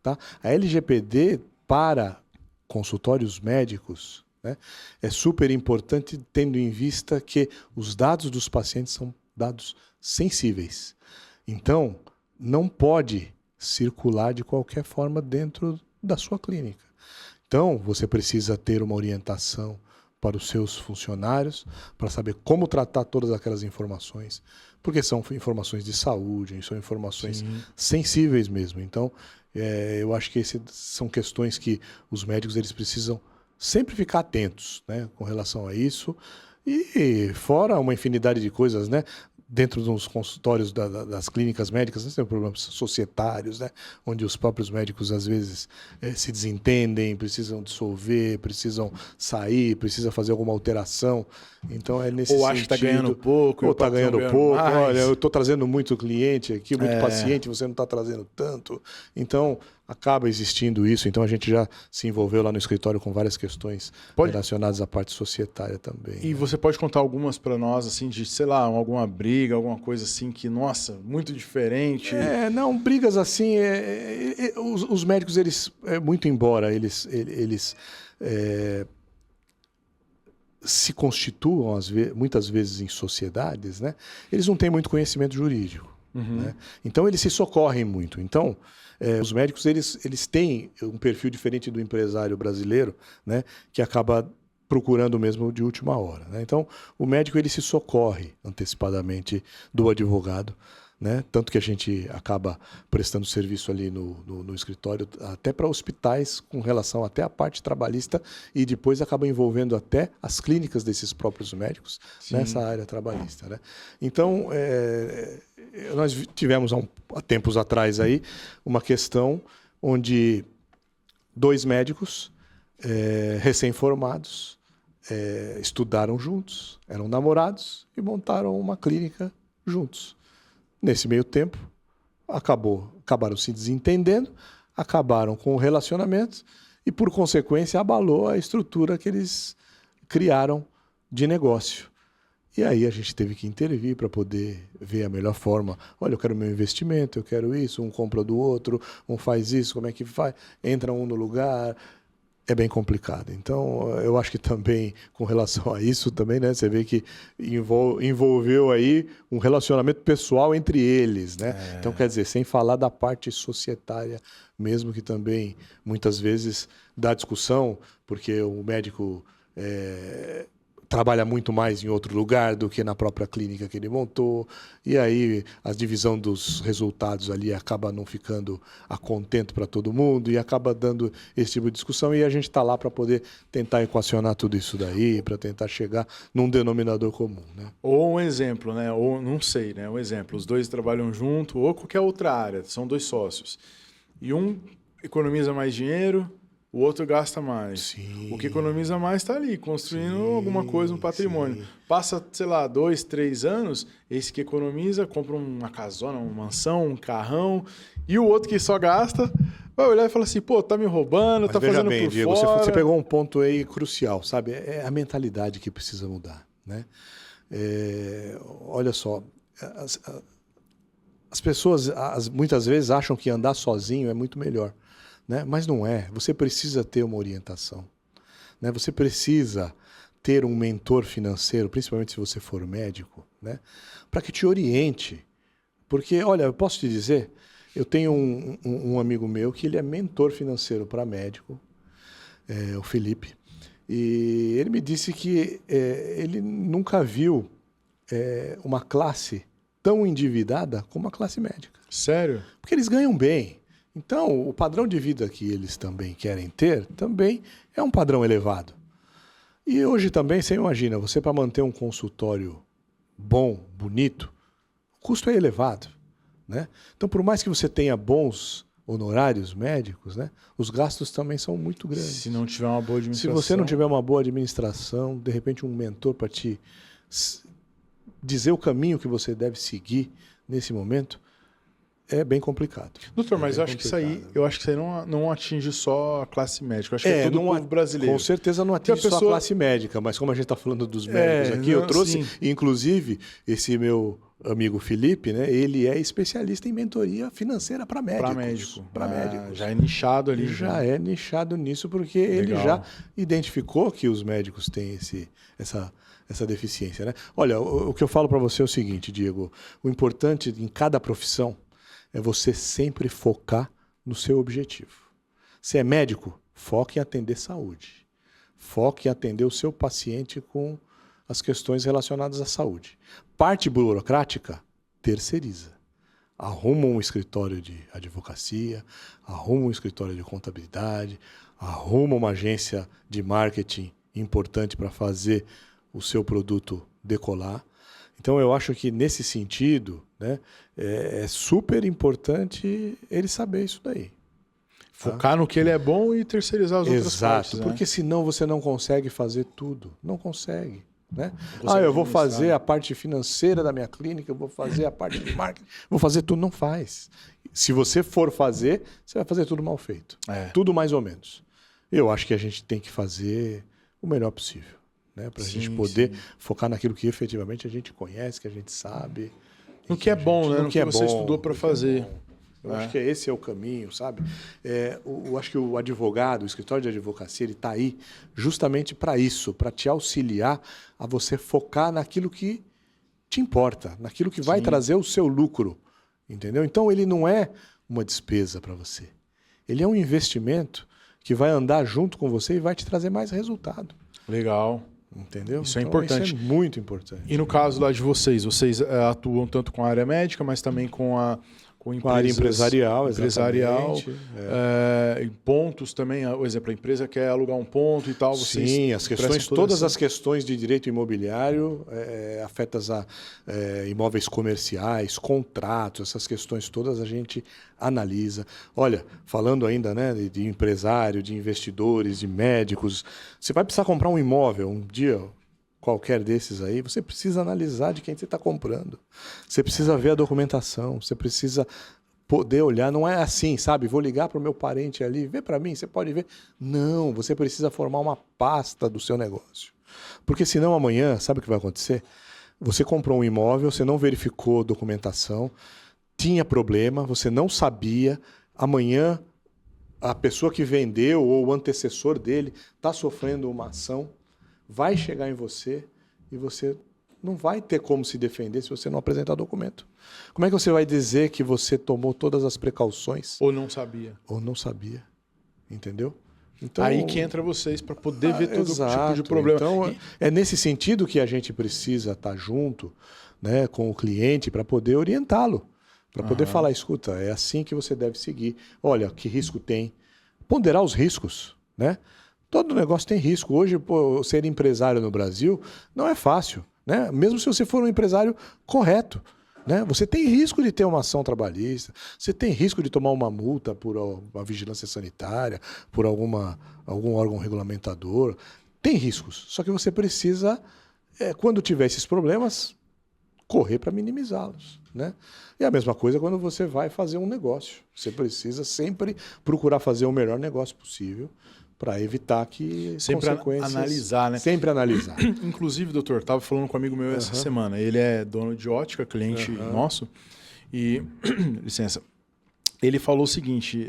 Tá? A LGPD para consultórios médicos, né, é super importante, tendo em vista que os dados dos pacientes são dados sensíveis. Então, não pode circular de qualquer forma dentro da sua clínica. Então, você precisa ter uma orientação para os seus funcionários, para saber como tratar todas aquelas informações, porque são informações de saúde, são informações sensíveis mesmo. Então, eu acho que são questões que os médicos eles precisam sempre ficar atentos, né, com relação a isso, e fora uma infinidade de coisas, né, dentro dos consultórios das clínicas médicas, nós temos problemas societários, né, onde os próprios médicos às vezes se desentendem, precisam dissolver, precisam sair, precisam fazer alguma alteração. Então é nesse sentido. Ou acha que está ganhando pouco. Ou está ganhando pouco. Mais. Olha, eu estou trazendo muito cliente aqui, muito paciente, você não está trazendo tanto. Então acaba existindo isso. Então a gente já se envolveu lá no escritório com várias questões relacionadas à parte societária também. E você pode contar algumas para nós, assim, de, sei lá, alguma briga, alguma coisa assim que, nossa, muito diferente? Não, brigas assim, os médicos, eles, muito embora eles se constituam muitas vezes em sociedades, né, eles não têm muito conhecimento jurídico. Né? Então eles se socorrem muito. Então os médicos eles têm um perfil diferente do empresário brasileiro, né, que acaba procurando mesmo de última hora. Né? Então o médico ele se socorre antecipadamente do advogado, né? Tanto que a gente acaba prestando serviço ali no escritório até para hospitais com relação até à parte trabalhista e depois acaba envolvendo até as clínicas desses próprios médicos nessa área trabalhista. Né? Então, nós tivemos há tempos atrás aí uma questão onde 2 médicos recém-formados estudaram juntos, eram namorados e montaram uma clínica juntos. Nesse meio tempo, acabaram se desentendendo, acabaram com o relacionamento e, por consequência, abalou a estrutura que eles criaram de negócio. E aí a gente teve que intervir para poder ver a melhor forma. Olha, eu quero meu investimento, eu quero isso, um compra do outro, um faz isso, como é que faz? Entra um no lugar. É bem complicado. Então, eu acho que também, com relação a isso, também, né, você vê que envolveu aí um relacionamento pessoal entre eles. Né? Então, quer dizer, sem falar da parte societária mesmo, que também, muitas vezes, dá discussão, porque o médico trabalha muito mais em outro lugar do que na própria clínica que ele montou, e aí a divisão dos resultados ali acaba não ficando a contento para todo mundo e acaba dando esse tipo de discussão, e a gente está lá para poder tentar equacionar tudo isso daí, para tentar chegar num denominador comum. Né? Ou um exemplo, né? Ou não sei, né? Um exemplo, os 2 trabalham junto, ou qualquer outra área, são 2 sócios. E um economiza mais dinheiro, o outro gasta mais. Sim. O que economiza mais está ali, construindo alguma coisa, um patrimônio. Sim. Passa, sei lá, 2, 3 anos, esse que economiza, compra uma casona, uma mansão, um carrão, e o outro que só gasta vai olhar e falar assim, pô, tá me roubando, tá fazendo bem, por Diego, fora. Você pegou um ponto aí crucial, sabe? É a mentalidade que precisa mudar. Né? Olha só, as pessoas muitas vezes acham que andar sozinho é muito melhor. Né? Mas não é. Você precisa ter uma orientação. Né? Você precisa ter um mentor financeiro, principalmente se você for médico, né? Para que te oriente. Porque, olha, eu posso te dizer, eu tenho um amigo meu que ele é mentor financeiro para médico, o Felipe, e ele me disse que ele nunca viu uma classe tão endividada como a classe médica. Sério? Porque eles ganham bem. Então, o padrão de vida que eles também querem ter também é um padrão elevado. E hoje também, você imagina, você para manter um consultório bom, bonito, o custo é elevado. Né? Então, por mais que você tenha bons honorários médicos, né? Os gastos também são muito grandes. Se não tiver uma boa Se administração. você não tiver uma boa administração, de repente um mentor para te dizer o caminho que você deve seguir nesse momento, é bem complicado. Doutor, mas eu acho que isso aí não atinge só a classe médica. Eu acho que é todo o povo brasileiro. Com certeza não atinge só a classe médica, mas como a gente está falando dos médicos aqui, eu trouxe, inclusive, esse meu amigo Felipe, né? Ele é especialista em mentoria financeira para médicos. Para médicos. Já é nichado ali. Já é nichado nisso, porque ele já identificou que os médicos têm essa deficiência, né? Olha, o que eu falo para você é o seguinte, Diego. O importante em cada profissão é você sempre focar no seu objetivo. Se é médico, foque em atender saúde. Foque em atender o seu paciente com as questões relacionadas à saúde. Parte burocrática, terceiriza. Arruma um escritório de advocacia, arruma um escritório de contabilidade, arruma uma agência de marketing importante para fazer o seu produto decolar. Então, eu acho que, nesse sentido, né, é super importante ele saber isso daí. Focar no que ele é bom e terceirizar as outras partes. Exato, porque senão você não consegue fazer tudo. Não consegue. Né? Eu vou fazer a parte financeira da minha clínica, eu vou fazer a parte de marketing, vou fazer tudo. Não faz. Se você for fazer, você vai fazer tudo mal feito. Tudo mais ou menos. Eu acho que a gente tem que fazer o melhor possível. Né, para a gente poder focar naquilo que efetivamente a gente conhece, que a gente sabe. No que é bom, né? No que você estudou para fazer. Eu acho que esse é o caminho, sabe? Eu acho que o advogado, o escritório de advocacia, ele está aí justamente para isso, para te auxiliar a você focar naquilo que te importa, naquilo que vai trazer o seu lucro, entendeu? Então, ele não é uma despesa para você. Ele é um investimento que vai andar junto com você e vai te trazer mais resultado. Legal. Entendeu? Isso é importante. Isso é muito importante. E no caso lá de vocês atuam tanto com a área médica, mas também com a área empresarial, em pontos também, por exemplo, a empresa quer alugar um ponto e tal. Vocês todas as questões de direito imobiliário afetas a imóveis comerciais, contratos, essas questões todas a gente analisa. Olha, falando ainda, né, de empresário, de investidores, de médicos, você vai precisar comprar um imóvel um dia qualquer desses aí, você precisa analisar de quem você está comprando. Você precisa ver a documentação, você precisa poder olhar. Não é assim, sabe? Vou ligar para o meu parente ali, vê para mim, você pode ver. Não, você precisa formar uma pasta do seu negócio. Porque senão amanhã, sabe o que vai acontecer? Você comprou um imóvel, você não verificou documentação, tinha problema, você não sabia, amanhã a pessoa que vendeu ou o antecessor dele está sofrendo uma ação, vai chegar em você e você não vai ter como se defender se você não apresentar documento. Como é que você vai dizer que você tomou todas as precauções? Ou não sabia. Ou não sabia. Entendeu? Então, aí que entra vocês para poder ver todo tipo de problema. Então, é nesse sentido que a gente precisa estar junto, né, com o cliente para poder orientá-lo. Para poder falar, escuta, é assim que você deve seguir. Olha, que risco tem. Ponderar os riscos, né? Todo negócio tem risco. Hoje, ser empresário no Brasil não é fácil, né? Mesmo se você for um empresário correto, né? Você tem risco de ter uma ação trabalhista, você tem risco de tomar uma multa por uma vigilância sanitária, por algum órgão regulamentador. Tem riscos. Só que você precisa, quando tiver esses problemas, correr para minimizá-los, né? E a mesma coisa quando você vai fazer um negócio. Você precisa sempre procurar fazer o melhor negócio possível para evitar que sempre consequências... analisar, né? Sempre analisar. Inclusive, doutor, estava falando com um amigo meu essa semana. Ele é dono de ótica, cliente nosso. E, licença, ele falou o seguinte,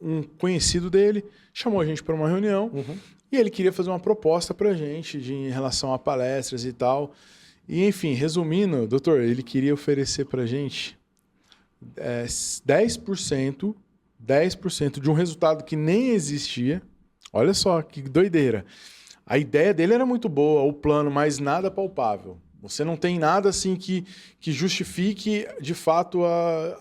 um conhecido dele chamou a gente para uma reunião e ele queria fazer uma proposta para a gente em relação a palestras e tal. E, enfim, resumindo, doutor, ele queria oferecer para a gente 10% de um resultado que nem existia. Olha só que doideira. A ideia dele era muito boa, o plano, mas nada palpável. Você não tem nada assim que justifique, de fato,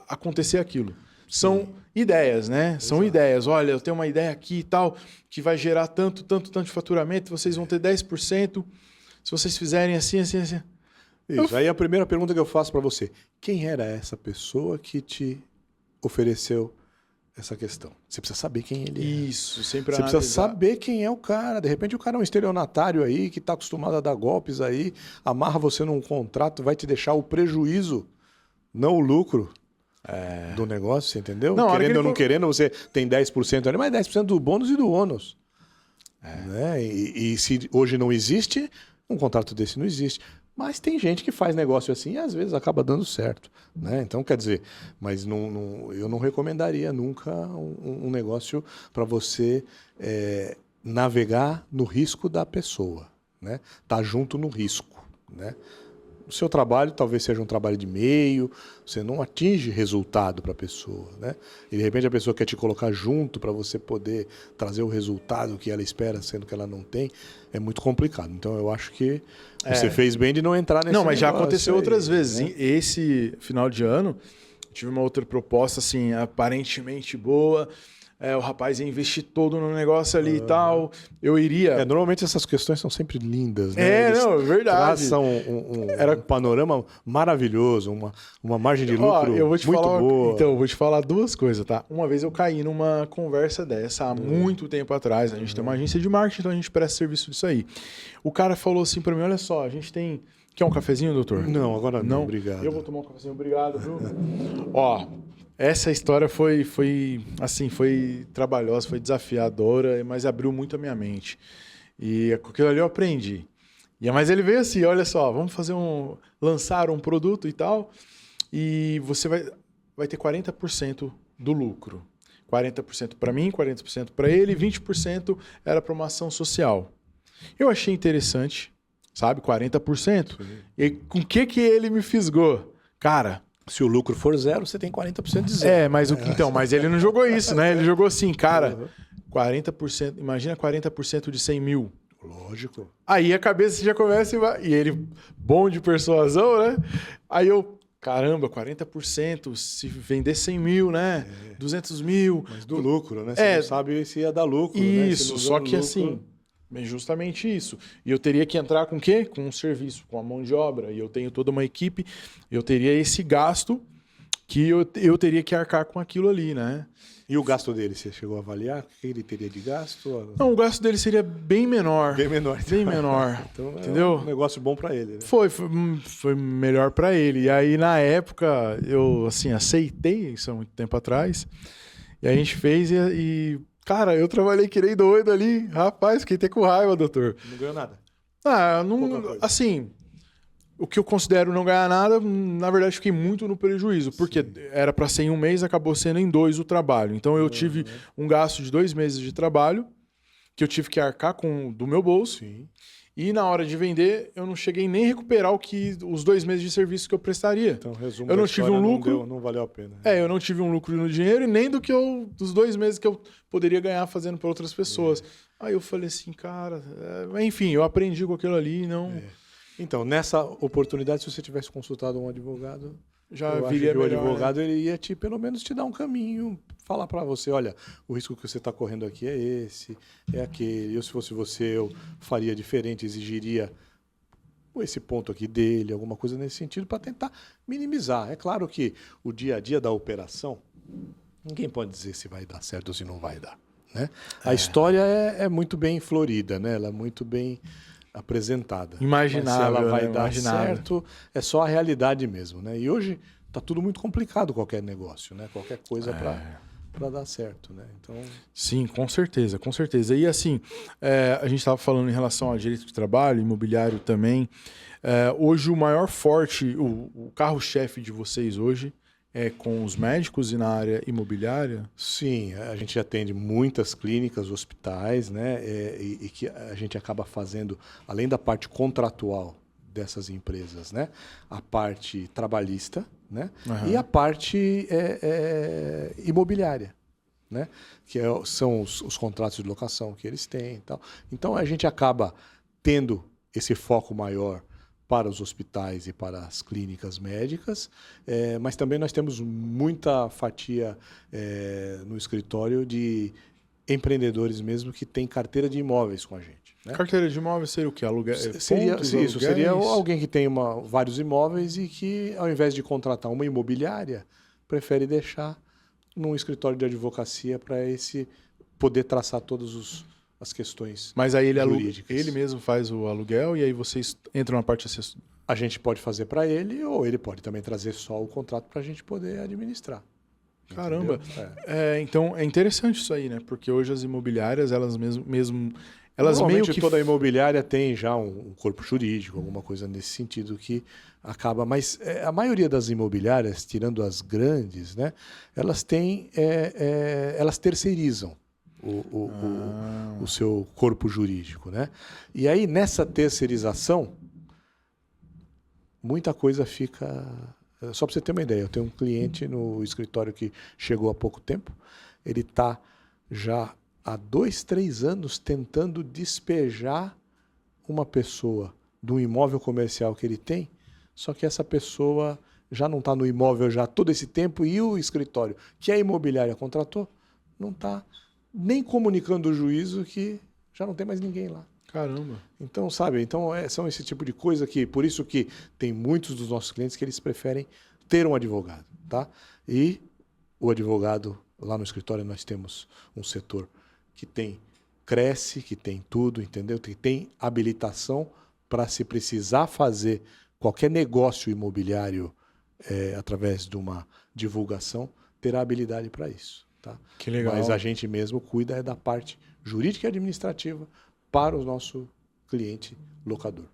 acontecer aquilo. São ideias, né? Exato. São ideias. Olha, eu tenho uma ideia aqui e tal, que vai gerar tanto de faturamento, vocês vão ter 10%, se vocês fizerem assim. Isso. Aí a primeira pergunta que eu faço para você, quem era essa pessoa que te ofereceu essa questão. Você precisa saber quem ele é. Isso, sempre Você precisa analisar. saber quem é o cara. De repente o cara é um estelionatário aí, que está acostumado a dar golpes aí, amarra você num contrato, vai te deixar o prejuízo, não o lucro do negócio, você entendeu? Não, a hora que querendo ou ele não querendo, você tem 10% ali, mas 10% do bônus e do ônus. Né? E se hoje não existe, um contrato desse não existe. Mas tem gente que faz negócio assim e às vezes acaba dando certo. Né? Então, quer dizer, mas eu não recomendaria nunca um negócio para você navegar no risco da pessoa. Né? Tá junto no risco. Né? O seu trabalho talvez seja um trabalho de meio, você não atinge resultado para a pessoa, né? E de repente a pessoa quer te colocar junto para você poder trazer o resultado que ela espera, sendo que ela não tem, é muito complicado. Então eu acho que você fez bem de não entrar nesse Não, mas já negócio aconteceu aí, outras vezes. né? Esse final de ano, eu tive uma outra proposta, assim, aparentemente boa. O rapaz ia investir todo no negócio ali e tal. Eu iria... Normalmente essas questões são sempre lindas, né? Eles não, é verdade. traçam um panorama maravilhoso, uma margem de lucro eu vou te muito falar, boa. Então, eu vou te falar duas coisas, tá? Uma vez eu caí numa conversa dessa há muito tempo atrás. A gente tem uma agência de marketing, então a gente presta serviço disso aí. O cara falou assim pra mim, olha só, a gente tem... Quer um cafezinho, doutor? Não, agora não, obrigado. Eu vou tomar um cafezinho, obrigado, viu? Ó, essa história foi trabalhosa, foi desafiadora, mas abriu muito a minha mente. E com aquilo ali eu aprendi. Mas ele veio assim, olha só, vamos lançar um produto e tal, e você vai ter 40% do lucro. 40% para mim, 40% para ele, 20% era para uma ação social. Eu achei interessante, sabe, 40%. Sim. E com que ele me fisgou? Cara... Se o lucro for zero, você tem 40% de zero. Mas ele não jogou isso, né? Ele jogou assim, cara, 40%, imagina 40% de 100 mil. Lógico. Aí a cabeça já começa e ele, bom de persuasão, né? Aí eu, caramba, 40%, se vender 100 mil, né? 200 mil. Mas do lucro, né? Você não sabe se ia dar lucro, isso, né? só que lucro... assim... Justamente isso. E eu teria que entrar com o quê? Com um serviço, com a mão de obra. E eu tenho toda uma equipe, eu teria esse gasto que eu teria que arcar com aquilo ali, né? E o gasto dele, você chegou a avaliar? O que ele teria de gasto? Não, o gasto dele seria bem menor. Bem menor. Bem menor. Então, entendeu? É um negócio bom para ele, né? Foi melhor para ele. E aí, na época, eu assim, aceitei, isso há muito tempo atrás. E a gente fez cara, eu trabalhei que nem doido ali. Rapaz, fiquei até com raiva, doutor. Não ganhou nada? Assim, o que eu considero não ganhar nada, na verdade, fiquei muito no prejuízo. Porque era para ser em um mês, acabou sendo em 2 o trabalho. Então, eu tive um gasto de 2 meses de trabalho, que eu tive que arcar do meu bolso. Sim. E na hora de vender, eu não cheguei nem a recuperar os 2 meses de serviço que eu prestaria. Então, resumo, eu não tive um lucro. Não valeu a pena. Eu não tive um lucro no dinheiro e nem dos 2 meses que eu poderia ganhar fazendo para outras pessoas. Aí eu falei assim, cara, enfim, eu aprendi com aquilo ali, não. Então, nessa oportunidade, se você tivesse consultado um advogado, já viria melhor, o advogado, né? Ele ia pelo menos te dar um caminho, falar para você, olha, o risco que você está correndo aqui é esse, é aquele. Eu, se fosse você, eu faria diferente, exigiria esse ponto aqui dele, alguma coisa nesse sentido, para tentar minimizar. É claro que o dia a dia da operação, ninguém pode dizer se vai dar certo ou se não vai dar. Né? A história é muito bem florida, né? Ela é muito bem apresentada. Imaginável. Mas se ela vai dar imaginável. certo, é só a realidade mesmo, né? E hoje está tudo muito complicado, qualquer negócio, né? Qualquer coisa para dar certo, né? Então... Sim, com certeza, com certeza. E assim, a gente estava falando em relação ao direito de trabalho, imobiliário também. Hoje o maior forte, o carro-chefe de vocês hoje é com os médicos e na área imobiliária? Sim, a gente atende muitas clínicas, hospitais, né? E que a gente acaba fazendo, além da parte contratual dessas empresas, né? A parte trabalhista, né? E a parte imobiliária, né? Que são os contratos de locação que eles têm e tal. Então a gente acaba tendo esse foco maior para os hospitais e para as clínicas médicas, mas também nós temos muita fatia no escritório de empreendedores mesmo que têm carteira de imóveis com a gente. Né? Carteira de imóveis seria o quê? Seria alguém que tem vários imóveis e que, ao invés de contratar uma imobiliária, prefere deixar num escritório de advocacia para esse poder traçar todas as questões Mas aí jurídicas. ele mesmo faz o aluguel e aí vocês entram na parte assessora. A gente pode fazer para ele ou ele pode também trazer só o contrato para a gente poder administrar. Caramba. Entendeu? Então é interessante isso aí, né? Porque hoje as imobiliárias, elas meio Normalmente que... toda imobiliária tem já um corpo jurídico, alguma coisa nesse sentido que acaba. Mas a maioria das imobiliárias, tirando as grandes, né, elas têm, elas terceirizam o seu corpo jurídico, né? E aí nessa terceirização muita coisa fica. Só para você ter uma ideia, eu tenho um cliente no escritório que chegou há pouco tempo. Ele está já há 2, 3 anos tentando despejar uma pessoa do imóvel comercial que ele tem, só que essa pessoa já não está no imóvel já todo esse tempo e o escritório que a imobiliária contratou não está nem comunicando o juízo que já não tem mais ninguém lá. Caramba. Então, sabe, são esse tipo de coisa que, por isso que tem muitos dos nossos clientes que eles preferem ter um advogado, tá? E o advogado, lá no escritório nós temos um setor que cresce, que tem tudo, entendeu? Que tem habilitação para, se precisar fazer qualquer negócio imobiliário através de uma divulgação, terá habilidade para isso, tá? Que legal. Mas a gente mesmo cuida da parte jurídica e administrativa para o nosso cliente locador.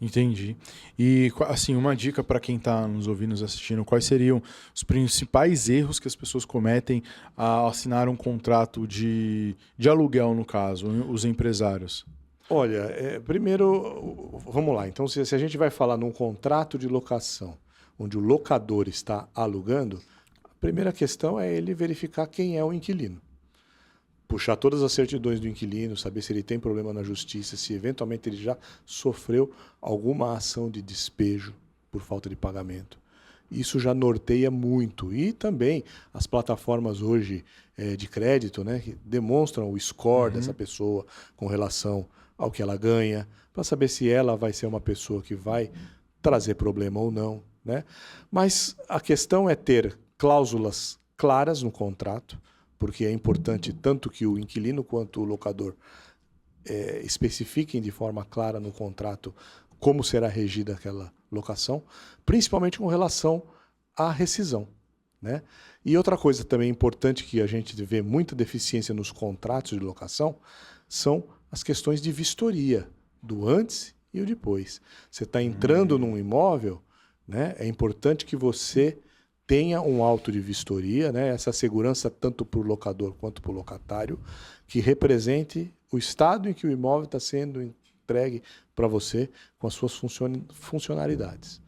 Entendi. E, assim, uma dica para quem está nos ouvindo, nos assistindo, quais seriam os principais erros que as pessoas cometem ao assinar um contrato de aluguel, no caso, os empresários? Olha, primeiro, vamos lá. Então, se a gente vai falar num contrato de locação, onde o locador está alugando, a primeira questão é ele verificar quem é o inquilino. Puxar todas as certidões do inquilino, saber se ele tem problema na justiça, se eventualmente ele já sofreu alguma ação de despejo por falta de pagamento. Isso já norteia muito. E também as plataformas hoje de crédito, né, que demonstram o score dessa pessoa com relação ao que ela ganha, para saber se ela vai ser uma pessoa que vai trazer problema ou não, né? Mas a questão é ter cláusulas claras no contrato, porque é importante tanto que o inquilino quanto o locador especifiquem de forma clara no contrato como será regida aquela locação, principalmente com relação à rescisão, né? E outra coisa também importante que a gente vê muita deficiência nos contratos de locação são as questões de vistoria, do antes e o depois. Você está entrando num imóvel, né? É importante que você tenha um auto de vistoria, né? Essa segurança tanto para o locador quanto para o locatário, que represente o estado em que o imóvel está sendo entregue para você com as suas funcionalidades.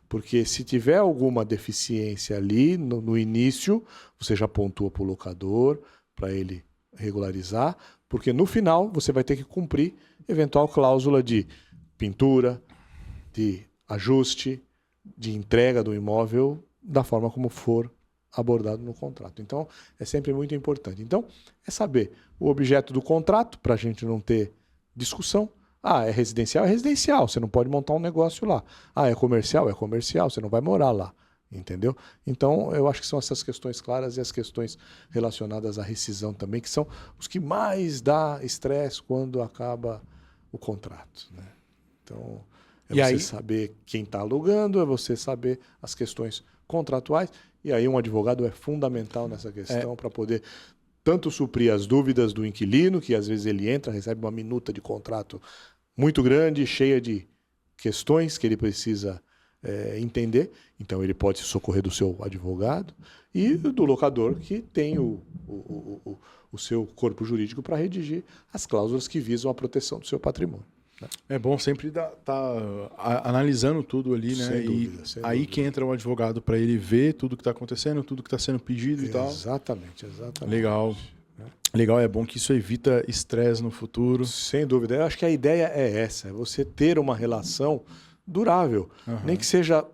Porque se tiver alguma deficiência ali no início, você já pontua para o locador, para ele regularizar, porque no final você vai ter que cumprir eventual cláusula de pintura, de ajuste, de entrega do imóvel da forma como for abordado no contrato. Então, é sempre muito importante. Então, é saber o objeto do contrato, para a gente não ter discussão. Ah, é residencial, você não pode montar um negócio lá. Ah, é comercial, você não vai morar lá. Entendeu? Então, eu acho que são essas questões claras e as questões relacionadas à rescisão também, que são os que mais dá estresse quando acaba o contrato, né? Então, você saber quem está alugando, é você saber as questões contratuais, e aí um advogado é fundamental nessa questão para poder tanto suprir as dúvidas do inquilino, que às vezes ele entra, recebe uma minuta de contrato muito grande, cheia de questões que ele precisa entender, então ele pode se socorrer do seu advogado e do locador, que tem o seu corpo jurídico para redigir as cláusulas que visam a proteção do seu patrimônio. É bom sempre estar analisando tudo ali, né? Sem dúvida. Aí que entra o advogado para ele ver tudo que está acontecendo, tudo que está sendo pedido e tal. Exatamente. Legal. Legal, é bom que isso evita estresse no futuro. Sem dúvida. Eu acho que a ideia é essa, é você ter uma relação durável. Nem que seja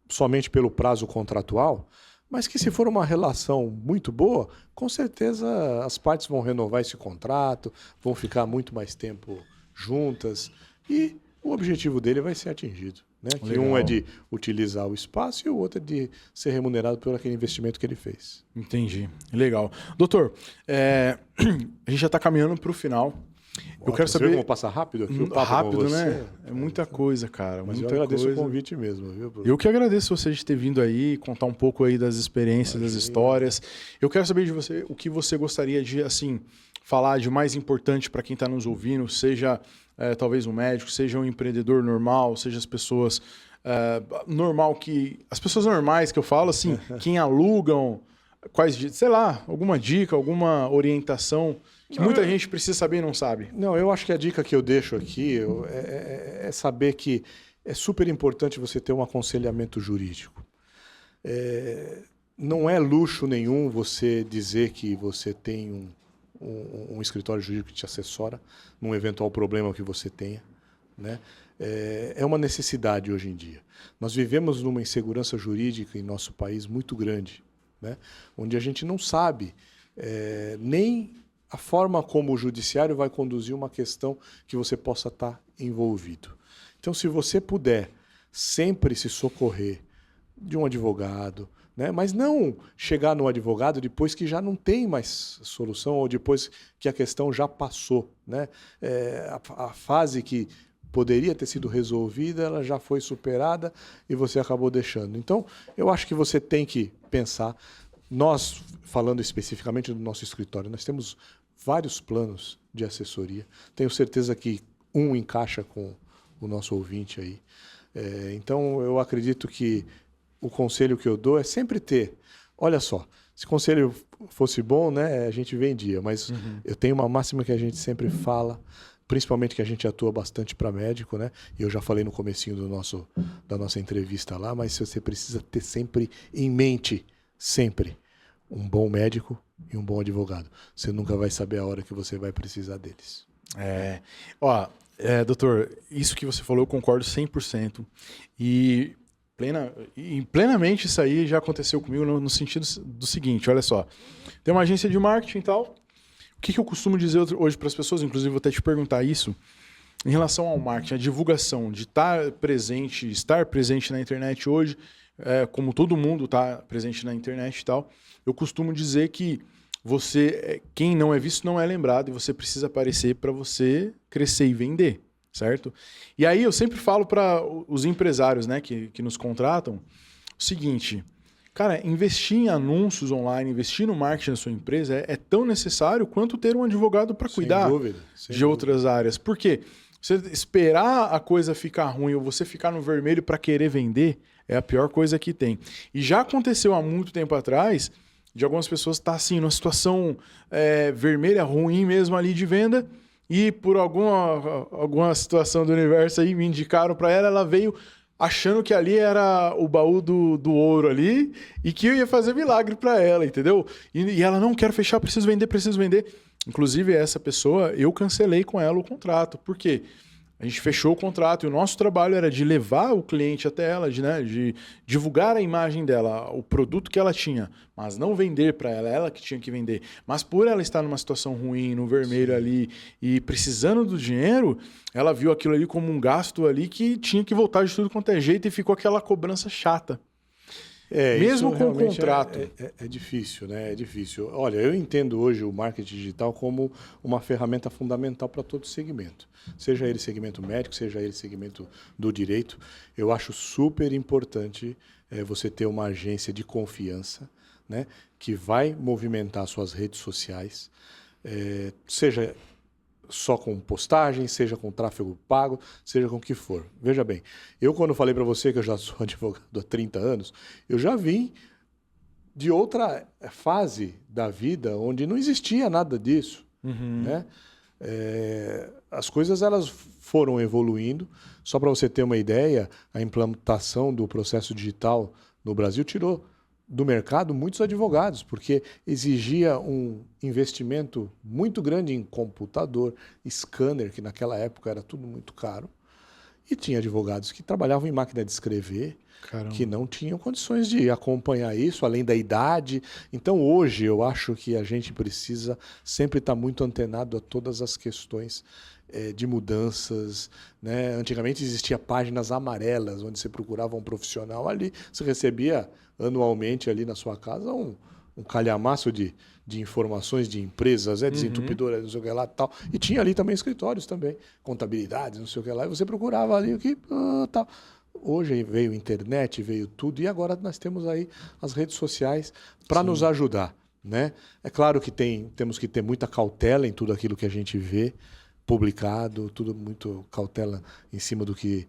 somente pelo prazo contratual, mas que se for uma relação muito boa, com certeza as partes vão renovar esse contrato, vão ficar muito mais tempo juntas e o objetivo dele vai ser atingido. né? Que Legal. um é de utilizar o espaço e o outro é de ser remunerado por aquele investimento que ele fez. Entendi. Legal. Doutor, a gente já está caminhando para o final. Eu quero Você saber... vê como passa rápido aqui o papo Rápido, com você? né? É muita coisa, cara. Mas muita eu agradeço coisa. o convite mesmo, viu, Bruno? Eu que agradeço você de ter vindo aí, contar um pouco aí das experiências, das histórias. Eu quero saber de você o que você gostaria de, assim, falar de mais importante para quem está nos ouvindo, seja talvez um médico, seja um empreendedor normal, seja as pessoas as pessoas normais que eu falo, assim, quem alugam, sei lá, alguma dica, alguma orientação que muita gente precisa saber e não sabe. Não, eu acho que a dica que eu deixo aqui é saber que é super importante você ter um aconselhamento jurídico. Não é luxo nenhum você dizer que você tem um escritório jurídico que te assessora num eventual problema que você tenha, né? É uma necessidade hoje em dia. Nós vivemos numa insegurança jurídica em nosso país muito grande, né? Onde a gente não sabe nem a forma como o judiciário vai conduzir uma questão que você possa estar envolvido. Então, se você puder sempre se socorrer de um advogado, né? Mas não chegar no advogado depois que já não tem mais solução ou depois que a questão já passou, né? A fase que poderia ter sido resolvida, ela já foi superada e você acabou deixando. Então, eu acho que você tem que pensar. Nós, falando especificamente do nosso escritório, nós temos vários planos de assessoria. Tenho certeza que um encaixa com o nosso ouvinte aí. Então, eu acredito que o conselho que eu dou é sempre ter. Olha só, se o conselho fosse bom, né, a gente vendia, mas eu tenho uma máxima que a gente sempre fala, principalmente que a gente atua bastante para médico, né? E eu já falei no comecinho da nossa entrevista lá, mas você precisa ter sempre em mente, sempre, um bom médico e um bom advogado. Você nunca vai saber a hora que você vai precisar deles. Doutor, isso que você falou eu concordo 100%. E plenamente isso aí já aconteceu comigo no sentido do seguinte, olha só. Tem uma agência de marketing e tal. O que eu costumo dizer hoje para as pessoas, inclusive vou até te perguntar isso, em relação ao marketing, a divulgação, de estar presente na internet hoje, como todo mundo está presente na internet e tal, eu costumo dizer que quem não é visto não é lembrado e você precisa aparecer para você crescer e vender, certo? E aí eu sempre falo para os empresários, né, que nos contratam o seguinte, cara, investir em anúncios online, investir no marketing da sua empresa é tão necessário quanto ter um advogado para cuidar de outras áreas. Por quê? Você esperar a coisa ficar ruim ou você ficar no vermelho para querer vender é a pior coisa que tem. E já aconteceu há muito tempo atrás de algumas pessoas estar assim, numa situação vermelha, ruim mesmo ali de venda, e por alguma situação do universo aí me indicaram para ela veio achando que ali era o baú do ouro ali e que eu ia fazer milagre para ela, entendeu? E ela, não, quero fechar, preciso vender. Inclusive, essa pessoa, eu cancelei com ela o contrato. Por quê? A gente fechou o contrato e o nosso trabalho era de levar o cliente até ela, de divulgar a imagem dela, o produto que ela tinha, mas não vender para ela que tinha que vender. Mas por ela estar numa situação ruim, no vermelho ali e precisando do dinheiro, ela viu aquilo ali como um gasto ali que tinha que voltar de tudo quanto é jeito e ficou aquela cobrança chata. Mesmo com o contrato. É difícil, né? É difícil. Olha, eu entendo hoje o marketing digital como uma ferramenta fundamental para todo segmento. Seja ele segmento médico, seja ele segmento do direito. Eu acho super importante você ter uma agência de confiança, né, que vai movimentar suas redes sociais, seja só com postagem, seja com tráfego pago, seja com o que for. Veja bem, eu quando falei para você que eu já sou advogado há 30 anos, eu já vim de outra fase da vida onde não existia nada disso, né? As coisas elas foram evoluindo. Só para você ter uma ideia, a implantação do processo digital no Brasil tirou do mercado muitos advogados, porque exigia um investimento muito grande em computador, scanner, que naquela época era tudo muito caro, e tinha advogados que trabalhavam em máquina de escrever, Caramba. que não tinham condições de acompanhar isso, além da idade. Então, hoje, eu acho que a gente precisa sempre estar muito antenado a todas as questões de mudanças, né? Antigamente existia páginas amarelas, onde você procurava um profissional ali, você recebia anualmente ali na sua casa um calhamaço de informações de empresas, desentupidora, não sei o que lá tal. E tinha ali também escritórios também, contabilidades, não sei o que lá, e você procurava ali o que tal. Hoje veio a internet, veio tudo, e agora nós temos aí as redes sociais para nos ajudar, né? É claro que temos que ter muita cautela em tudo aquilo que a gente vê publicado, tudo muito cautela em cima do que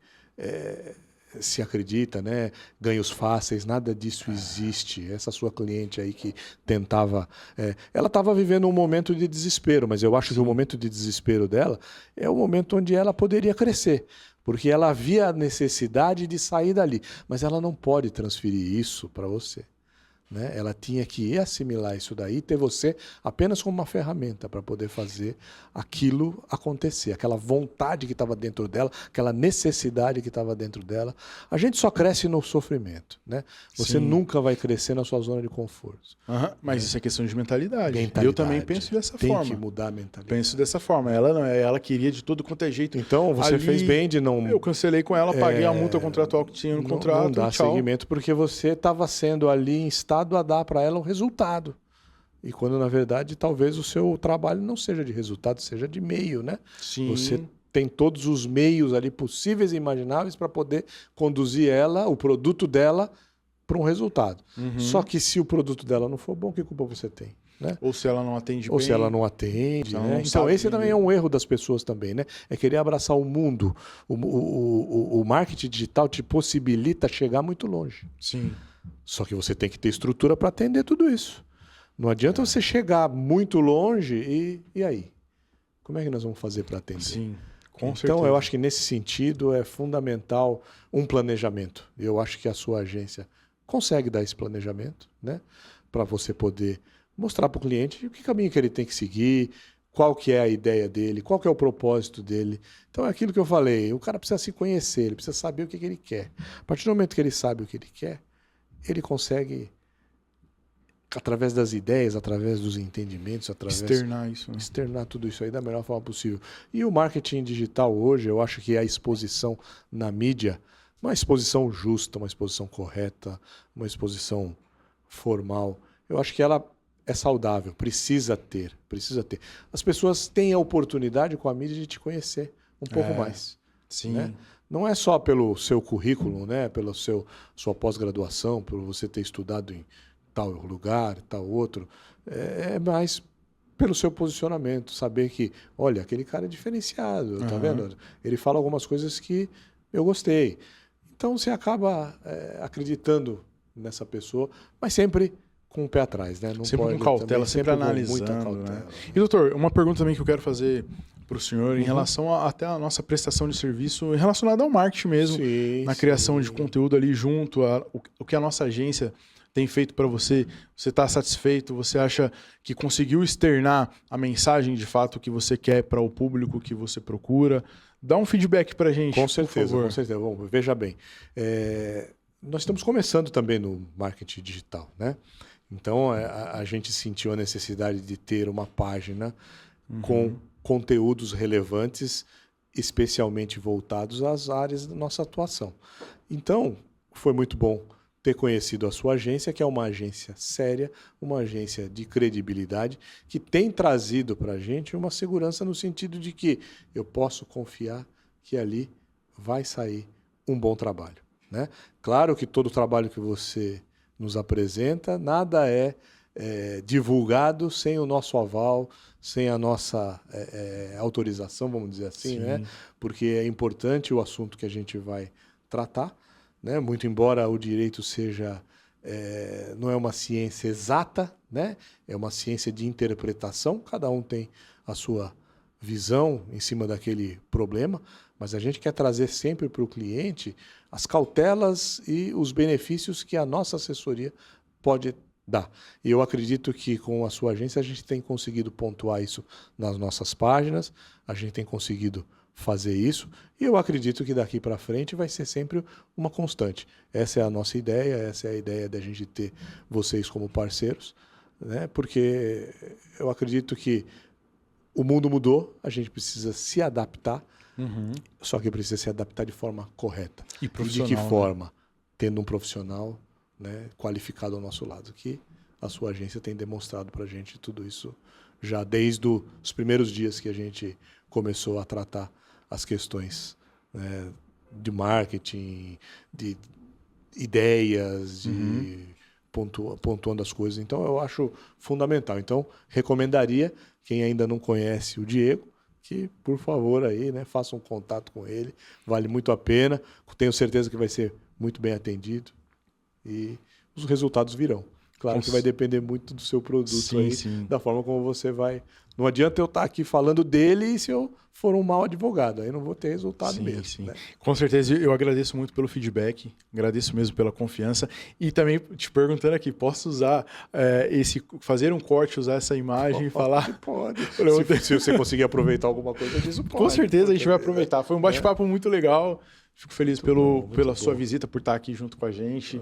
se acredita, né? Ganhos fáceis, nada disso existe. Essa sua cliente aí que tentava... ela estava vivendo um momento de desespero, mas eu acho que o momento de desespero dela é o momento onde ela poderia crescer, porque ela via a necessidade de sair dali, mas ela não pode transferir isso para você. Né? Ela tinha que assimilar isso daí, ter você apenas como uma ferramenta para poder fazer aquilo acontecer, aquela vontade que estava dentro dela, aquela necessidade que estava dentro dela. A gente só cresce no sofrimento, né? Você nunca vai crescer na sua zona de conforto. Mas isso é questão de mentalidade. Eu também penso dessa forma. Tem que mudar a mentalidade. Penso dessa forma. Ela queria de todo quanto é jeito. Então você fez bem de não... Eu cancelei com ela, paguei a multa contratual que tinha no contrato. Não dá seguimento porque você estava sendo ali em estado a dar para ela um resultado. E quando, na verdade, talvez o seu trabalho não seja de resultado, seja de meio, né? Sim. Você tem todos os meios ali possíveis e imagináveis para poder conduzir ela, o produto dela, para um resultado. Só que se o produto dela não for bom, que culpa você tem? Né? Ou se ela não atende Ou bem. se ela não atende. Né? Então, esse também é um erro das pessoas também, né? É querer abraçar o mundo. O marketing digital te possibilita chegar muito longe. Sim. Só que você tem que ter estrutura para atender tudo isso. Não adianta você chegar muito longe e aí? Como é que nós vamos fazer para atender? Sim, com certeza. Então, eu acho que nesse sentido é fundamental um planejamento. Eu acho que a sua agência consegue dar esse planejamento, né? Para você poder mostrar para o cliente o que caminho que ele tem que seguir, qual que é a ideia dele, qual que é o propósito dele. Então, é aquilo que eu falei, o cara precisa se conhecer, ele precisa saber o que ele quer. A partir do momento que ele sabe o que ele quer, ele consegue, através das ideias, através dos entendimentos, externar isso, né? Externar tudo isso aí da melhor forma possível. E o marketing digital hoje, eu acho que a exposição na mídia, uma exposição justa, uma exposição correta, uma exposição formal, eu acho que ela é saudável, precisa ter. As pessoas têm a oportunidade com a mídia de te conhecer um pouco mais. Sim. Né? Não é só pelo seu currículo, né? Pela sua pós-graduação, por você ter estudado em tal lugar, tal outro. É mais pelo seu posicionamento, saber que, olha, aquele cara é diferenciado, tá vendo? Ele fala algumas coisas que eu gostei. Então você acaba acreditando nessa pessoa, mas sempre com o pé atrás, né? Não sempre pode, com cautela, também, sempre analisando. Muita cautela. Né? E doutor, uma pergunta também que eu quero fazer para o senhor em relação até a nossa prestação de serviço relacionada ao marketing mesmo, na criação de conteúdo ali junto, o que a nossa agência tem feito para você. Você está satisfeito? Você acha que conseguiu externar a mensagem de fato que você quer para o público que você procura? Dá um feedback para a gente, com certeza, por favor. Com certeza. Bom, veja bem, nós estamos começando também no marketing digital, né? Então, a gente sentiu a necessidade de ter uma página com conteúdos relevantes, especialmente voltados às áreas da nossa atuação. Então, foi muito bom ter conhecido a sua agência, que é uma agência séria, uma agência de credibilidade, que tem trazido para a gente uma segurança no sentido de que eu posso confiar que ali vai sair um bom trabalho, né? Claro que todo trabalho que você nos apresenta, nada é divulgado sem o nosso aval, sem a nossa autorização, vamos dizer assim, né? Porque é importante o assunto que a gente vai tratar, né? Muito embora o direito seja não é uma ciência exata, né? É uma ciência de interpretação, cada um tem a sua visão em cima daquele problema, mas a gente quer trazer sempre para o cliente as cautelas e os benefícios que a nossa assessoria pode dar. E eu acredito que com a sua agência a gente tem conseguido pontuar isso nas nossas páginas, a gente tem conseguido fazer isso, e eu acredito que daqui para frente vai ser sempre uma constante. Essa é a nossa ideia, essa é a ideia da gente ter vocês como parceiros, né? Porque eu acredito que o mundo mudou, a gente precisa se adaptar, só que precisa se adaptar de forma correta. E de profissional, que né? forma? Tendo um profissional, né, qualificado ao nosso lado, que a sua agência tem demonstrado para a gente tudo isso já desde os primeiros dias que a gente começou a tratar as questões, né, de marketing, de ideias, de pontuando as coisas. Então, eu acho fundamental. Então, recomendaria, quem ainda não conhece o Diego, que, por favor, aí, né, faça um contato com ele. Vale muito a pena. Tenho certeza que vai ser muito bem atendido. E os resultados virão. Claro que vai depender muito do seu produto aí, da forma como você vai... Não adianta eu estar aqui falando dele e se eu for um mau advogado, aí não vou ter resultado mesmo. Sim. Né? Com certeza, eu agradeço muito pelo feedback, agradeço mesmo pela confiança e também te perguntando aqui, posso usar fazer um corte, usar essa imagem e falar? Pode. Se você conseguir aproveitar alguma coisa disso, pode. Com certeza a gente vai aproveitar. Foi um bate-papo muito legal. Fico feliz pela sua visita, por estar aqui junto com a gente.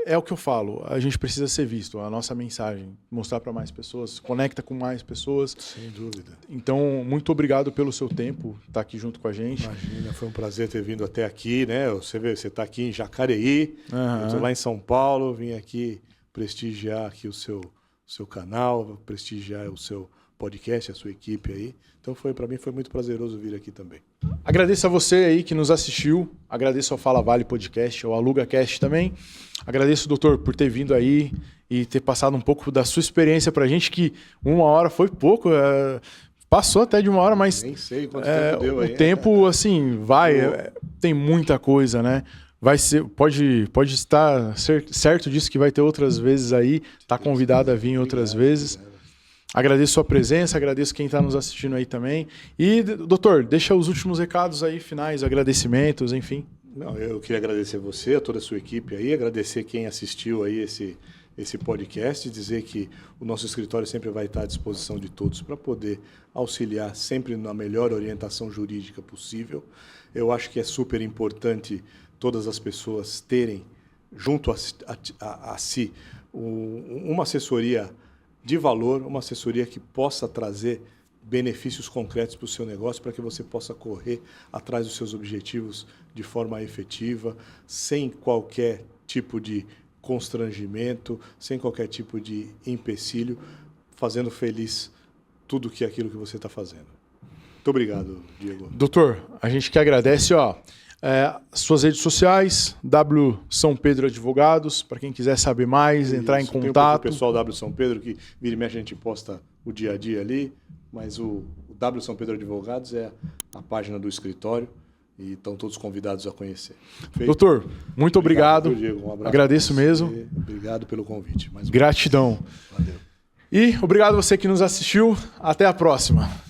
É o que eu falo, a gente precisa ser visto, a nossa mensagem, mostrar para mais pessoas, conecta com mais pessoas. Sem dúvida. Então, muito obrigado pelo seu tempo, estar aqui junto com a gente. Imagina, foi um prazer ter vindo até aqui, né? Você está aqui em Jacareí, eu estou lá em São Paulo, vim aqui prestigiar aqui o seu canal, prestigiar o seu podcast, a sua equipe aí. Então, para mim foi muito prazeroso vir aqui também. Agradeço a você aí que nos assistiu, agradeço ao Fala Vale Podcast, ao AlugaCast também. Agradeço, doutor, por ter vindo aí e ter passado um pouco da sua experiência pra gente, que 1 hora foi pouco, passou até de 1 hora, mas nem sei quanto tempo deu aí. O tempo, assim, tem muita coisa, né? Pode estar certo disso que vai ter outras vezes aí, tá convidado a vir outras vezes. Agradeço sua presença, agradeço quem está nos assistindo aí também. E, doutor, deixa os últimos recados aí, finais, agradecimentos, enfim. Não, eu queria agradecer você, a toda a sua equipe aí, agradecer quem assistiu aí esse podcast, dizer que o nosso escritório sempre vai estar à disposição de todos para poder auxiliar sempre na melhor orientação jurídica possível. Eu acho que é super importante todas as pessoas terem junto a si uma assessoria de valor, uma assessoria que possa trazer benefícios concretos para o seu negócio, para que você possa correr atrás dos seus objetivos de forma efetiva, sem qualquer tipo de constrangimento, sem qualquer tipo de empecilho, fazendo feliz tudo aquilo que você está fazendo. Muito obrigado, Diego. Doutor, a gente que agradece, suas redes sociais, W São Pedro Advogados, para quem quiser saber mais, entrar em contato. Tem o pessoal W São Pedro, que vira e mexe a gente posta o dia a dia ali, mas o W São Pedro Advogados é a página do escritório e estão todos convidados a conhecer. Feito? Doutor, muito obrigado. Diego. Um abraço. Agradeço mesmo. Obrigado pelo convite. Gratidão. Valeu. E obrigado você que nos assistiu. Até a próxima.